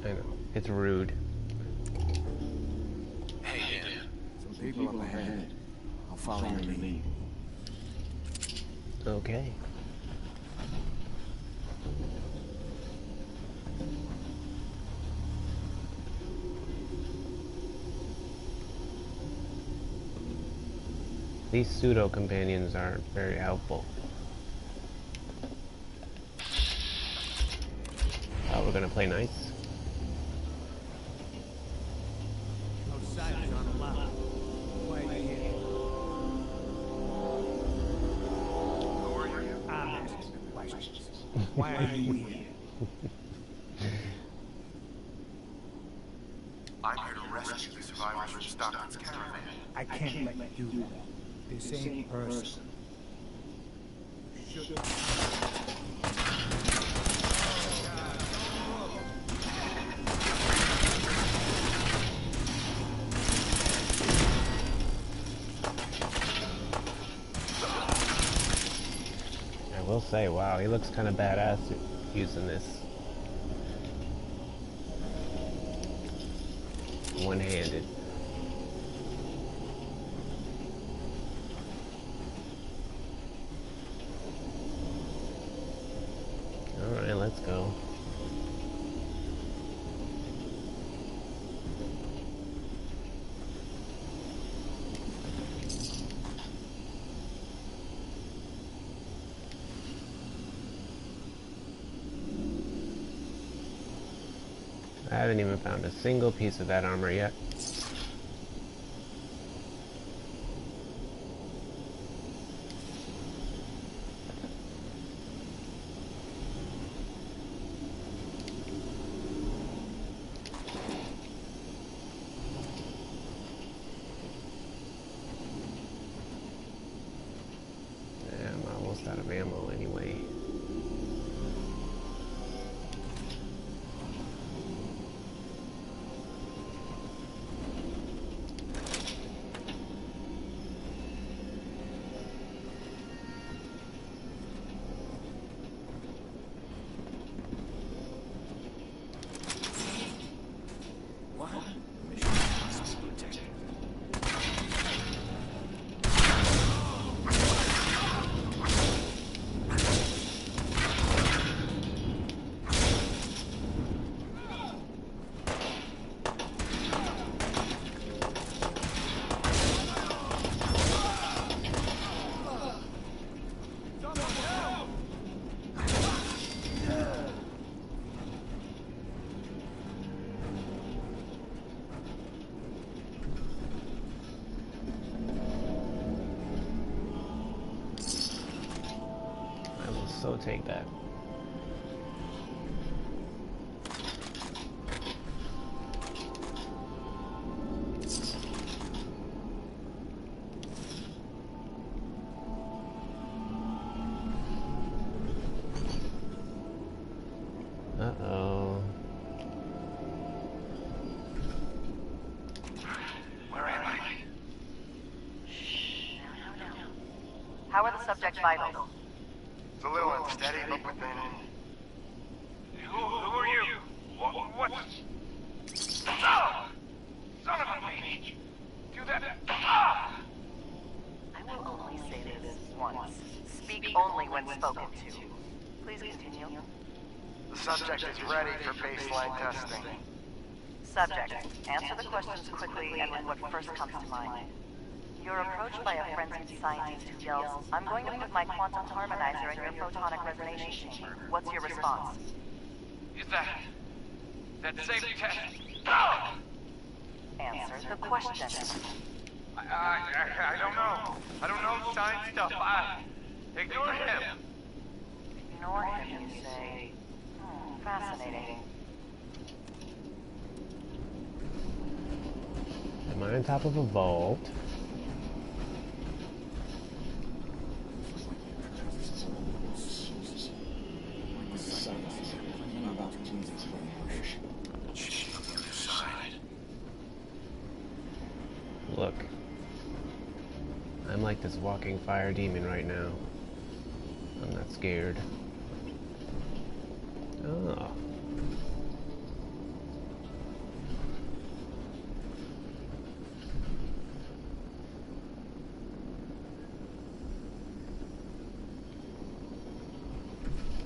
I know. It's rude. Hey, Dan. Some people up ahead. I'll follow your lead. Okay. These pseudo companions are very helpful. Oh, we're gonna play nice. Outside is on the left. Why are you here? Who are you? I'm asking the questions. Why are you here? I'm here to rescue the survivors from Stockton's caravan. I can't let you do that. This ain't person. Should I will say, wow, he looks kind of badass using this. One-handed. Alright, let's go. I haven't even found a single piece of that armor yet. Yeah, I'm almost out of ammo anyway. take that. Uh-oh. Where am I? How are the subject's vitals? It's a little unsteady, but within. Who are you? What? Ah! Son of a bitch! Do that. Ah! I will only say this once. Speak only when spoken to. Please continue. The subject is ready for baseline testing. Subject, answer the questions quickly and with what first comes to mind. You're approached by a frenzied scientist who yells, "I'm going to put my quantum harmonizer in your photonic resonation chamber." What's your response? Is that safe test? Ah! Answer the question. I don't know. I don't know science stuff. Ignore him. Ignore him, you say. Fascinating. Am I on top of a vault? Look, I'm like this walking fire demon right now. I'm not scared. Oh.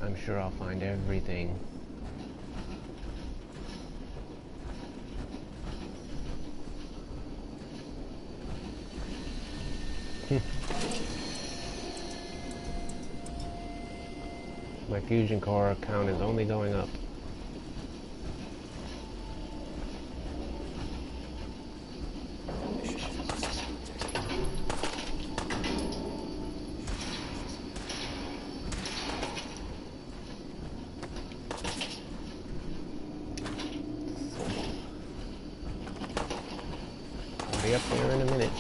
I'm sure I'll find everything. My fusion core count is only going up. I'll be up there in a minute.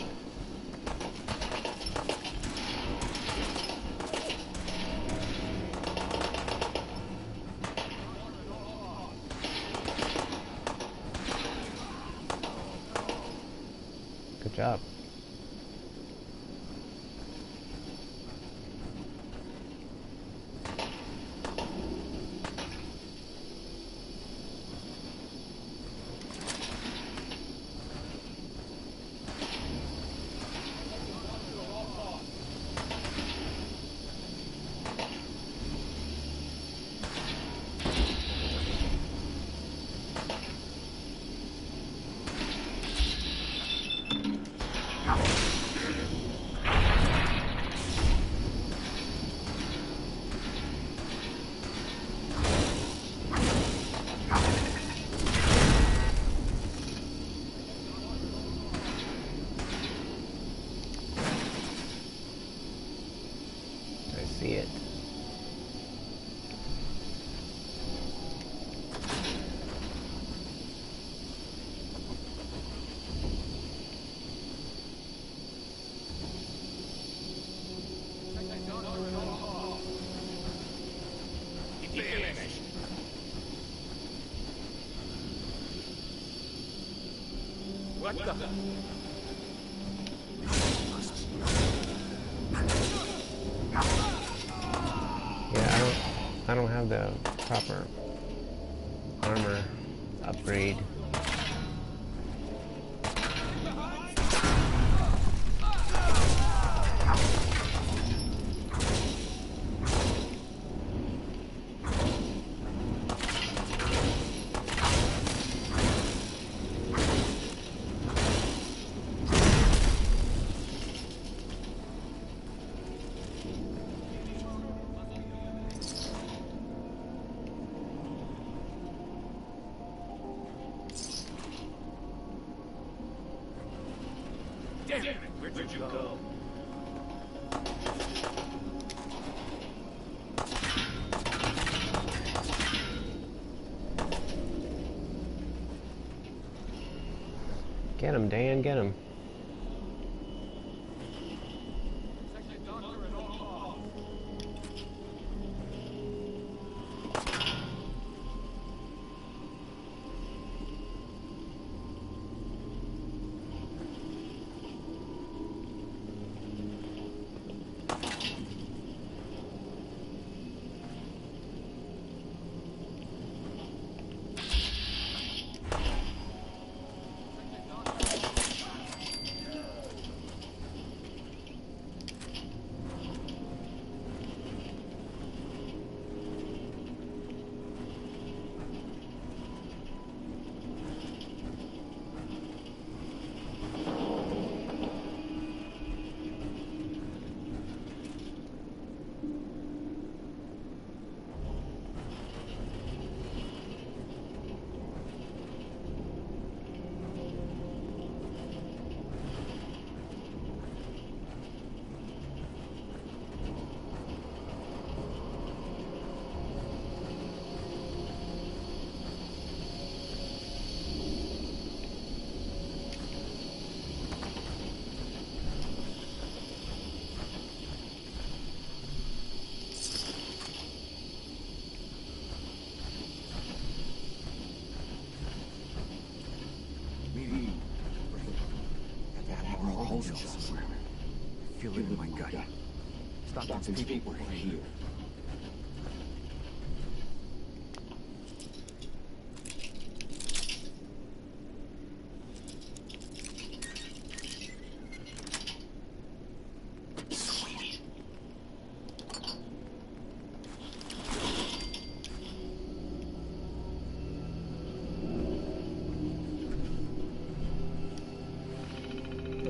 Good job. See it. What the? Yeah, I don't have the proper armor upgrade. Damn it! Where'd you go? Get him, Dan, get him. Somewhere. I feel it in my gut. Stockton's people were here.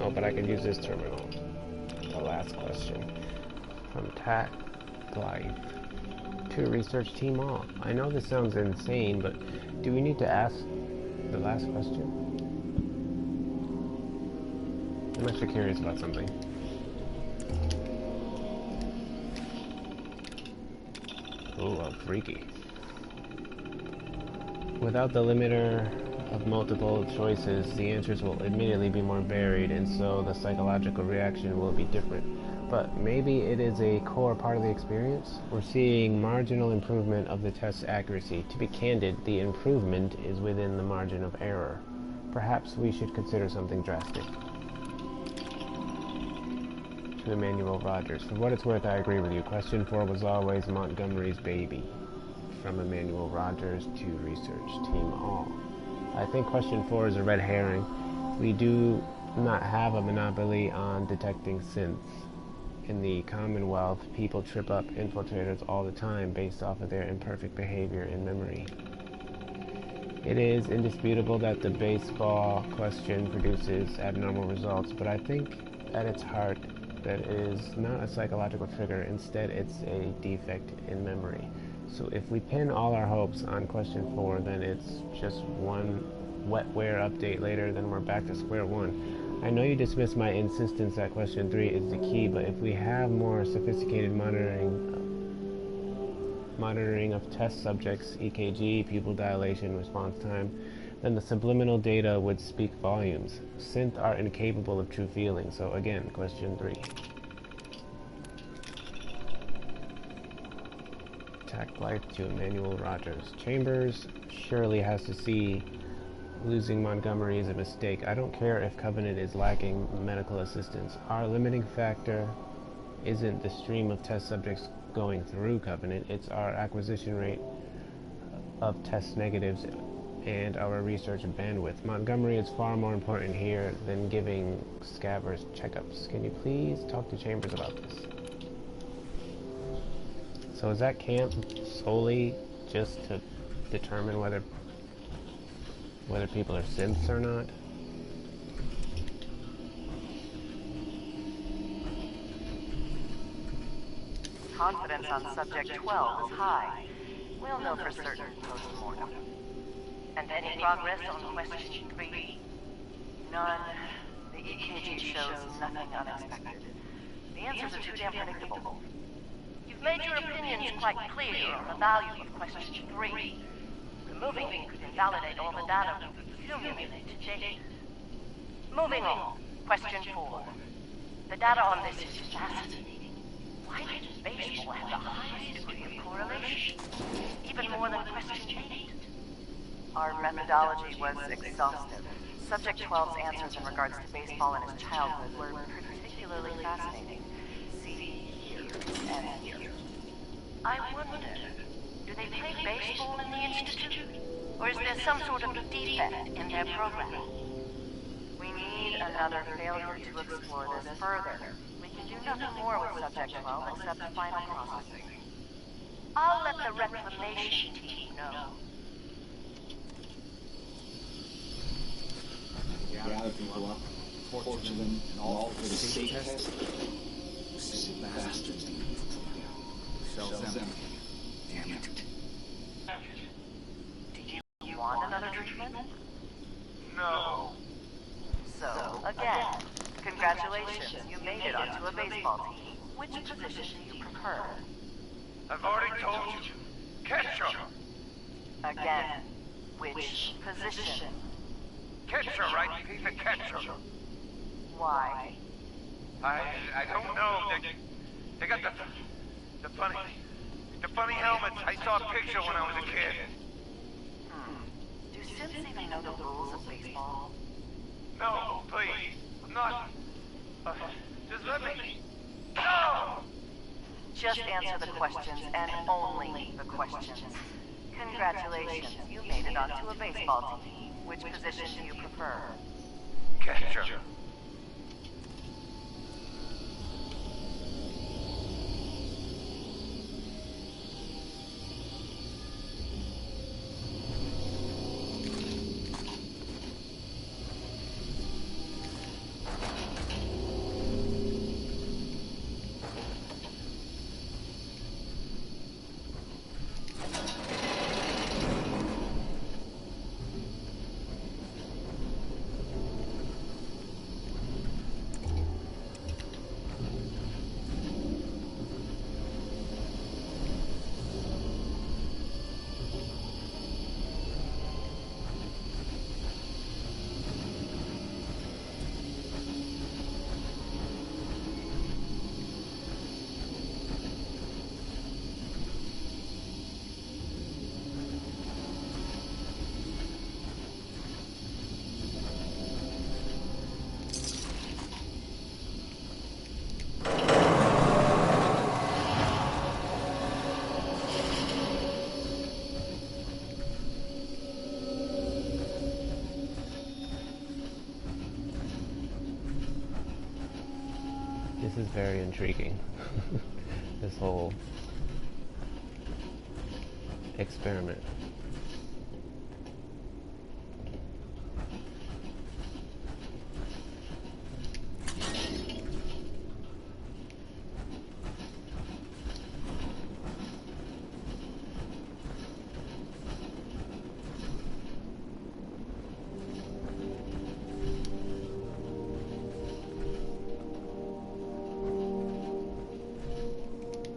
Oh, but I could use this terminal. The last question. From Tat Blythe to Research Team All. I know this sounds insane, but do we need to ask the last question? I'm actually curious about something. Ooh, oh, freaky. Without the limiter of multiple choices, the answers will admittedly be more varied, and so the psychological reaction will be different. But maybe it is a core part of the experience? We're seeing marginal improvement of the test's accuracy. To be candid, the improvement is within the margin of error. Perhaps we should consider something drastic. To Emmanuel Rogers. For what it's worth, I agree with you. Question 4 was always Montgomery's baby. From Emmanuel Rogers to Research Team All. I think question 4 is a red herring. We do not have a monopoly on detecting synths. In the Commonwealth, people trip up infiltrators all the time based off of their imperfect behavior and memory. It is indisputable that the baseball question produces abnormal results, but I think at its heart that it is not a psychological trigger. Instead, it's a defect in memory. So if we pin all our hopes on question 4, then it's just one wetware update later, then we're back to square one. I know you dismiss my insistence that question 3 is the key, but if we have more sophisticated monitoring of test subjects, EKG, pupil dilation, response time, then the subliminal data would speak volumes. Synth are incapable of true feeling, so again, question 3. Attack Blythe to Emmanuel Rogers. Chambers surely has to see losing Montgomery is a mistake. I don't care if Covenant is lacking medical assistance. Our limiting factor isn't the stream of test subjects going through Covenant, it's our acquisition rate of test negatives and our research bandwidth. Montgomery is far more important here than giving Scabbers checkups. Can you please talk to Chambers about this? So is that camp solely just to determine whether people are synths or not? Confidence on subject 12 is high. We'll know for certain post-mortem. And any progress on question 3? None. The EKG shows nothing unexpected. The answers are too damn predictable. You've made your opinions quite clear on the value of question 3. Removing it could invalidate all the data we've accumulated to date. Moving on. Question 4. The data on this is fascinating. Why does baseball have the highest degree of correlation? Even more than question 8. Our methodology was exhaustive. Subject 12's answers in regards to baseball in his childhood were particularly fascinating. See here and here. I wonder, do they play baseball in the Institute? Or is there some sort of defect in their program? We need another failure to explore this further. We can do nothing more with Subject 12 except final processing. I'll let the reclamation team know. Gather people up, torture them, and all for the state test. Sick bastards need cells empty. Damn it. Do you want another treatment? No. So, again, congratulations, you made it onto a baseball team. Which position do you prefer? I've already told you. Catcher. Again, which position? Catcher, right? He's a catcher. Why? I don't know. They got the funny helmets. I saw a picture when I was a kid. Do Sims even know the rules of baseball? No, please. I'm not. Just let me. No! Just answer the questions, and only the questions. Congratulations, you made it onto a baseball team. Which position do you prefer? Catcher. This is very intriguing. This whole experiment.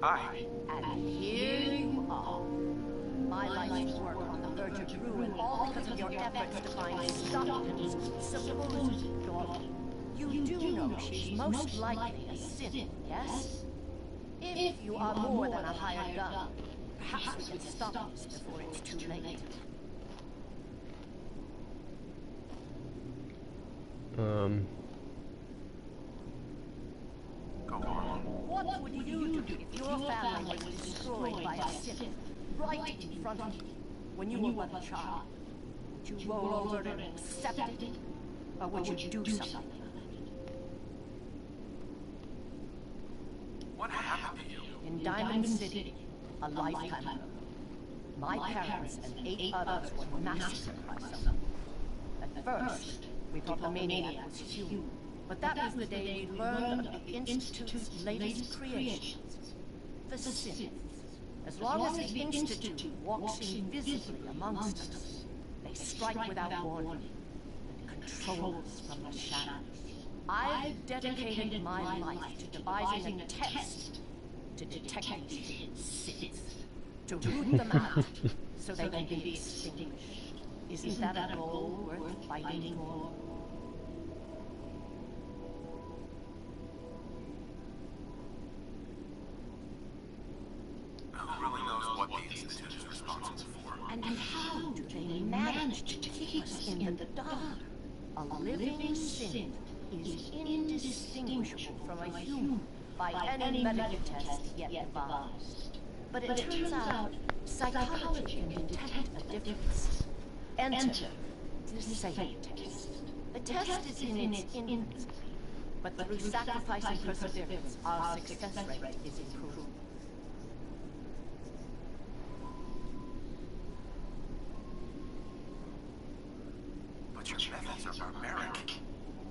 Hi. And here you are. My life's work on the verge of ruin, all because of your efforts to find Stockton's supposed daughter. You do know she's most likely a sin, yes? If you are more than a hired gun, perhaps we can stop this before it's too late. Go on. What would you do if your family was destroyed by a sin right in front of you when you were but a child? Would you roll over and accept it? Or would you do something about it? What happened to you? In Diamond City, a lifetime ago, my parents and 8 others were massacred by someone. At first, we thought the maniac was human, but that was the day we learned of the Institute's latest creations, the Sith. As long as the Institute walks invisibly amongst us, they strike without warning and control us from the shadows. I've dedicated my life to devising a test to detect these Siths, to root them out so they can be extinguished. Isn't that a goal worth fighting for? And how do they manage to keep us in the dark? A living synth is indistinguishable from a human by any medical test yet devised. But it turns out psychology can detect a difference. Enter the safe test. The test is in its infancy, but through sacrifice and perseverance, our success rate is improved. But your methods are barbaric.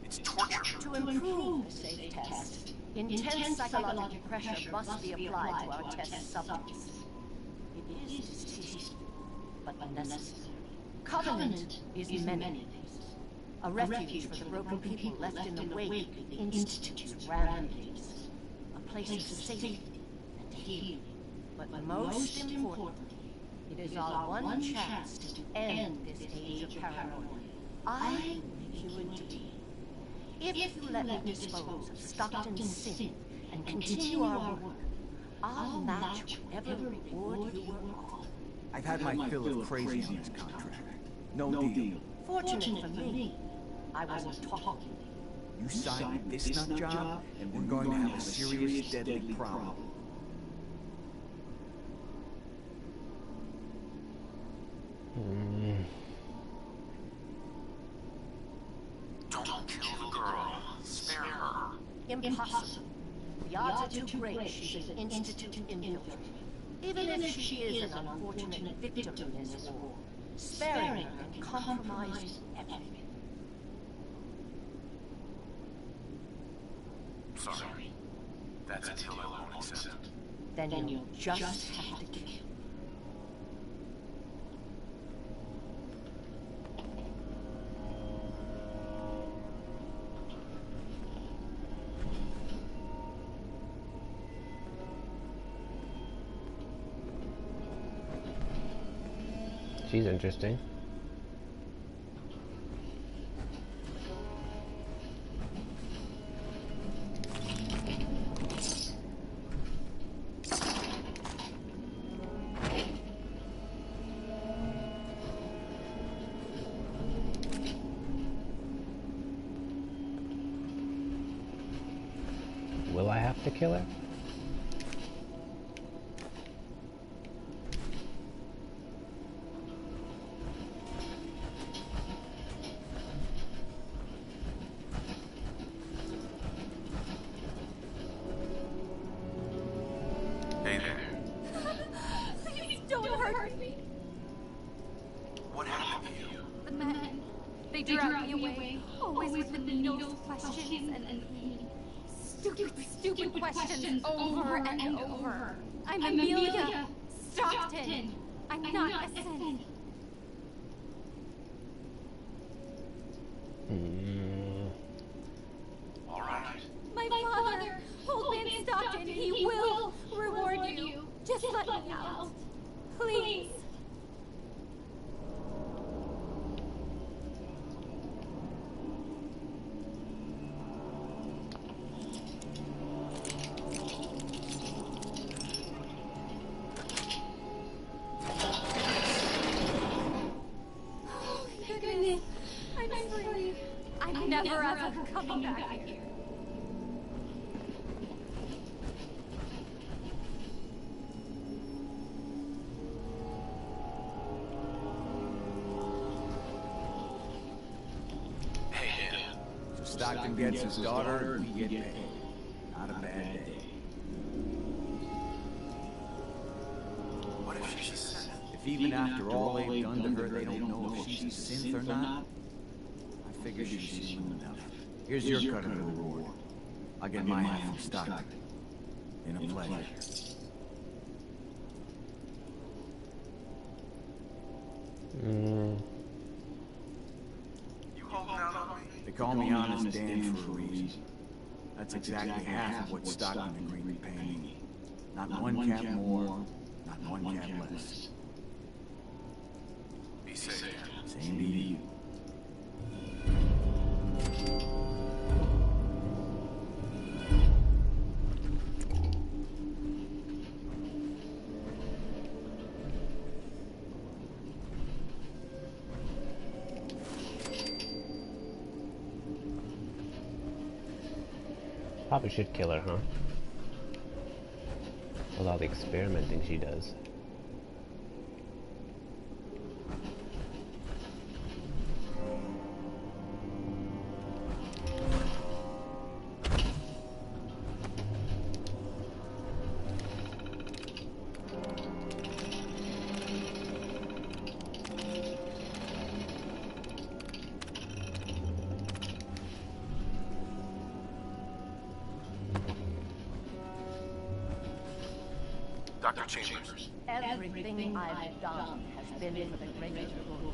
It's torture. To improve the safe test, intense psychological pressure must be applied to our test subjects. It is distasteful, but necessary. Covenant is many things. A refuge for the broken people left in the wake of the Institute's rampages. A place of safety and healing. But most importantly, it is our one chance to end this age of paranoia. I make you into being. If you let me dispose of Stockton's sin and continue our work, I'll match whatever reward you were offered. I've had my fill of crazy on this contract. No deal. Fortunate for me, I wasn't talking. You signed this nut job, and we're going to have a serious, deadly problem. Don't kill the girl. Spare her. Impossible. The odds are too great she's an Institute infiltrator. Even if she is an unfortunate victim in this war, sparing her can compromise everything. Sorry. That's a deal I won't accept. Then you'll just have to kill. She's interesting. Will I have to kill her? Hey there. Please don't hurt me. What happened to you? The men, they drag me away, always with the needles, questions, and stupid questions over and over. I'm Amelia Stockton. I'm not a synth. All right. My father, Old Man Stockton, he will reward you. Just let me out. Please. Oh, goodness. I'm free. I'm never ever coming back here. Stockton gets his daughter, and we get paid. Not a bad day. What if she's a synth? If even after all they've done to her, they don't know if she's a synth or not, I figure she's human enough. Here's your cut of the reward. I'll get my half from Stockton. In a pleasure. You holding out on me? They call me Honest Dan for a reason. That's exactly half of what Stockton agreed to pay me. Not one cap more, not one cap less. Be safe. Same to you. Probably should kill her, huh? With all the experimenting she does. Dr. Chambers. Everything I've done has been for the greater good.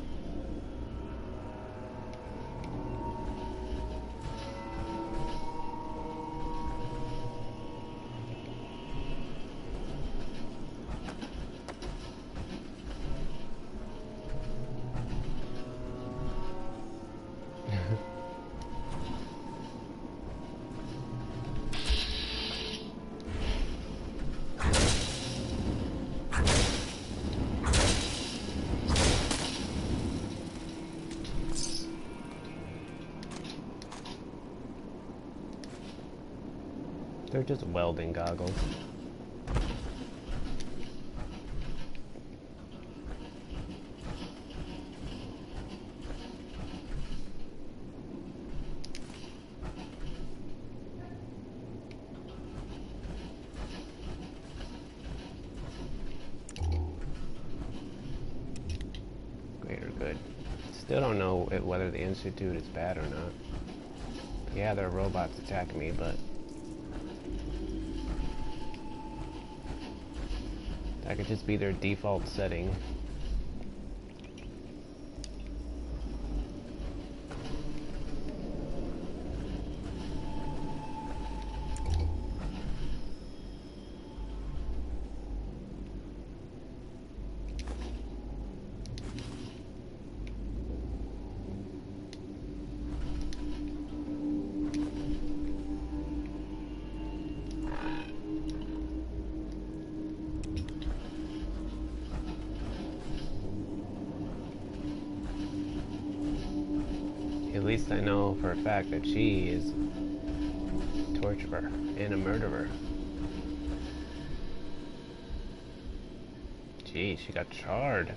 They're just welding goggles. Greater good. Still don't know whether the Institute is bad or not. Yeah, there are robots attacking me, but that could just be their default setting. At least I know for a fact that she is a torturer and a murderer. Gee, she got charred.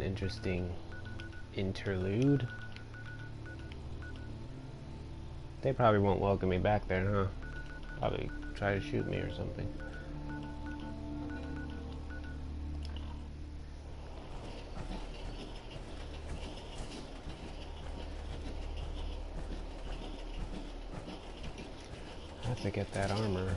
Interesting interlude. They probably won't welcome me back there, huh? Probably try to shoot me or something. I have to get that armor.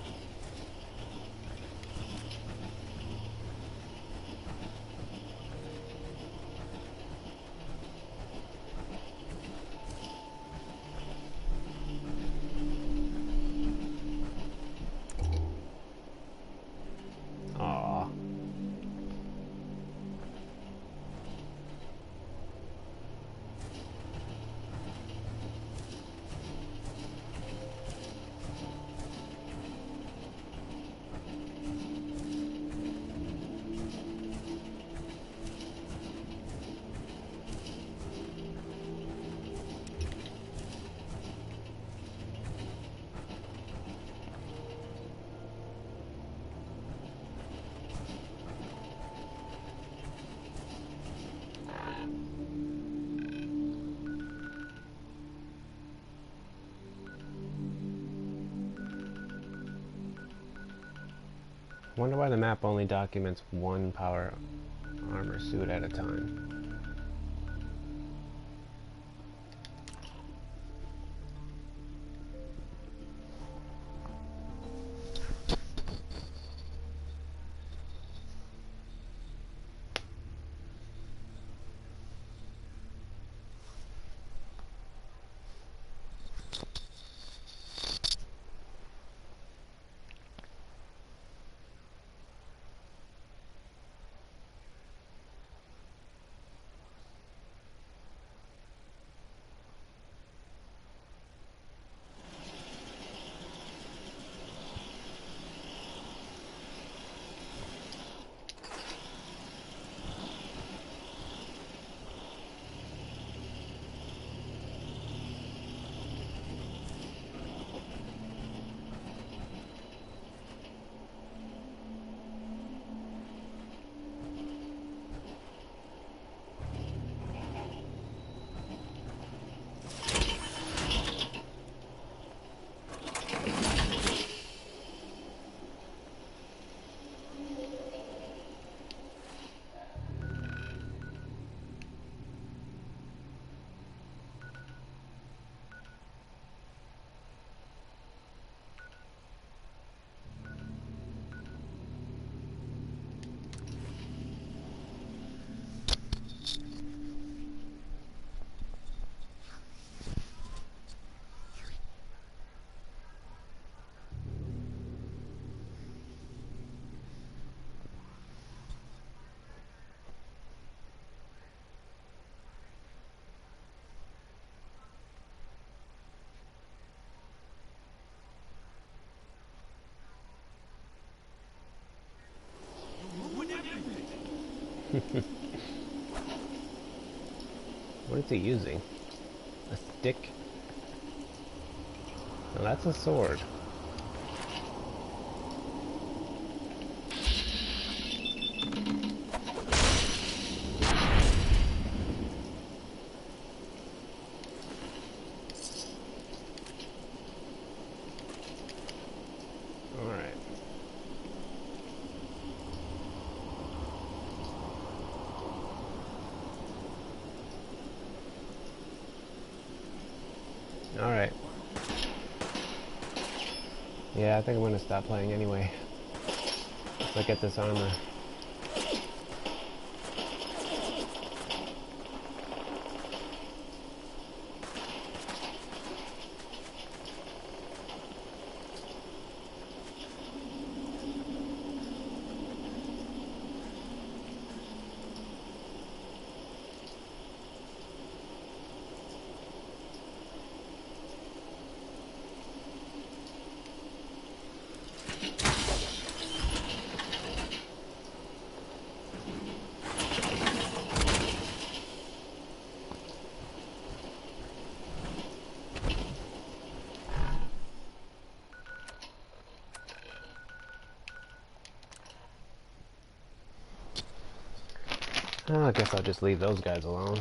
Wonder why the map only documents one power armor suit at a time. What is he using? A stick? No, that's a sword. Alright. Yeah, I think I'm gonna stop playing anyway. Let's look at this armor. Oh, I guess I'll just leave those guys alone.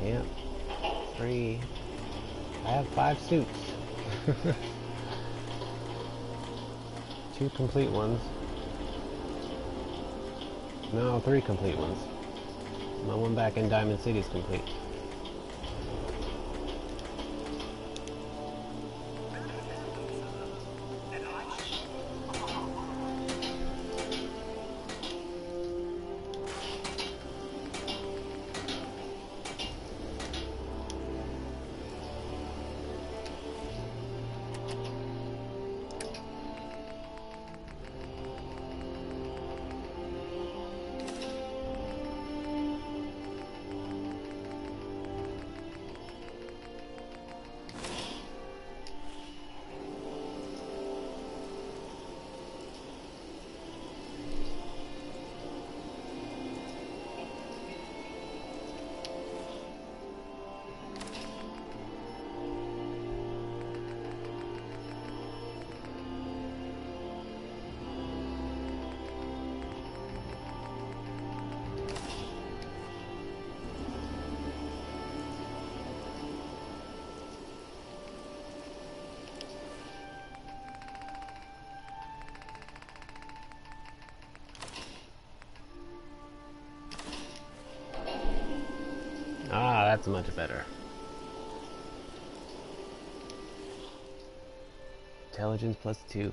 Yep. 3. I have 5 suits. 2 complete ones. No, 3 complete ones. My one back in Diamond City is complete. That's much better. Intelligence +2.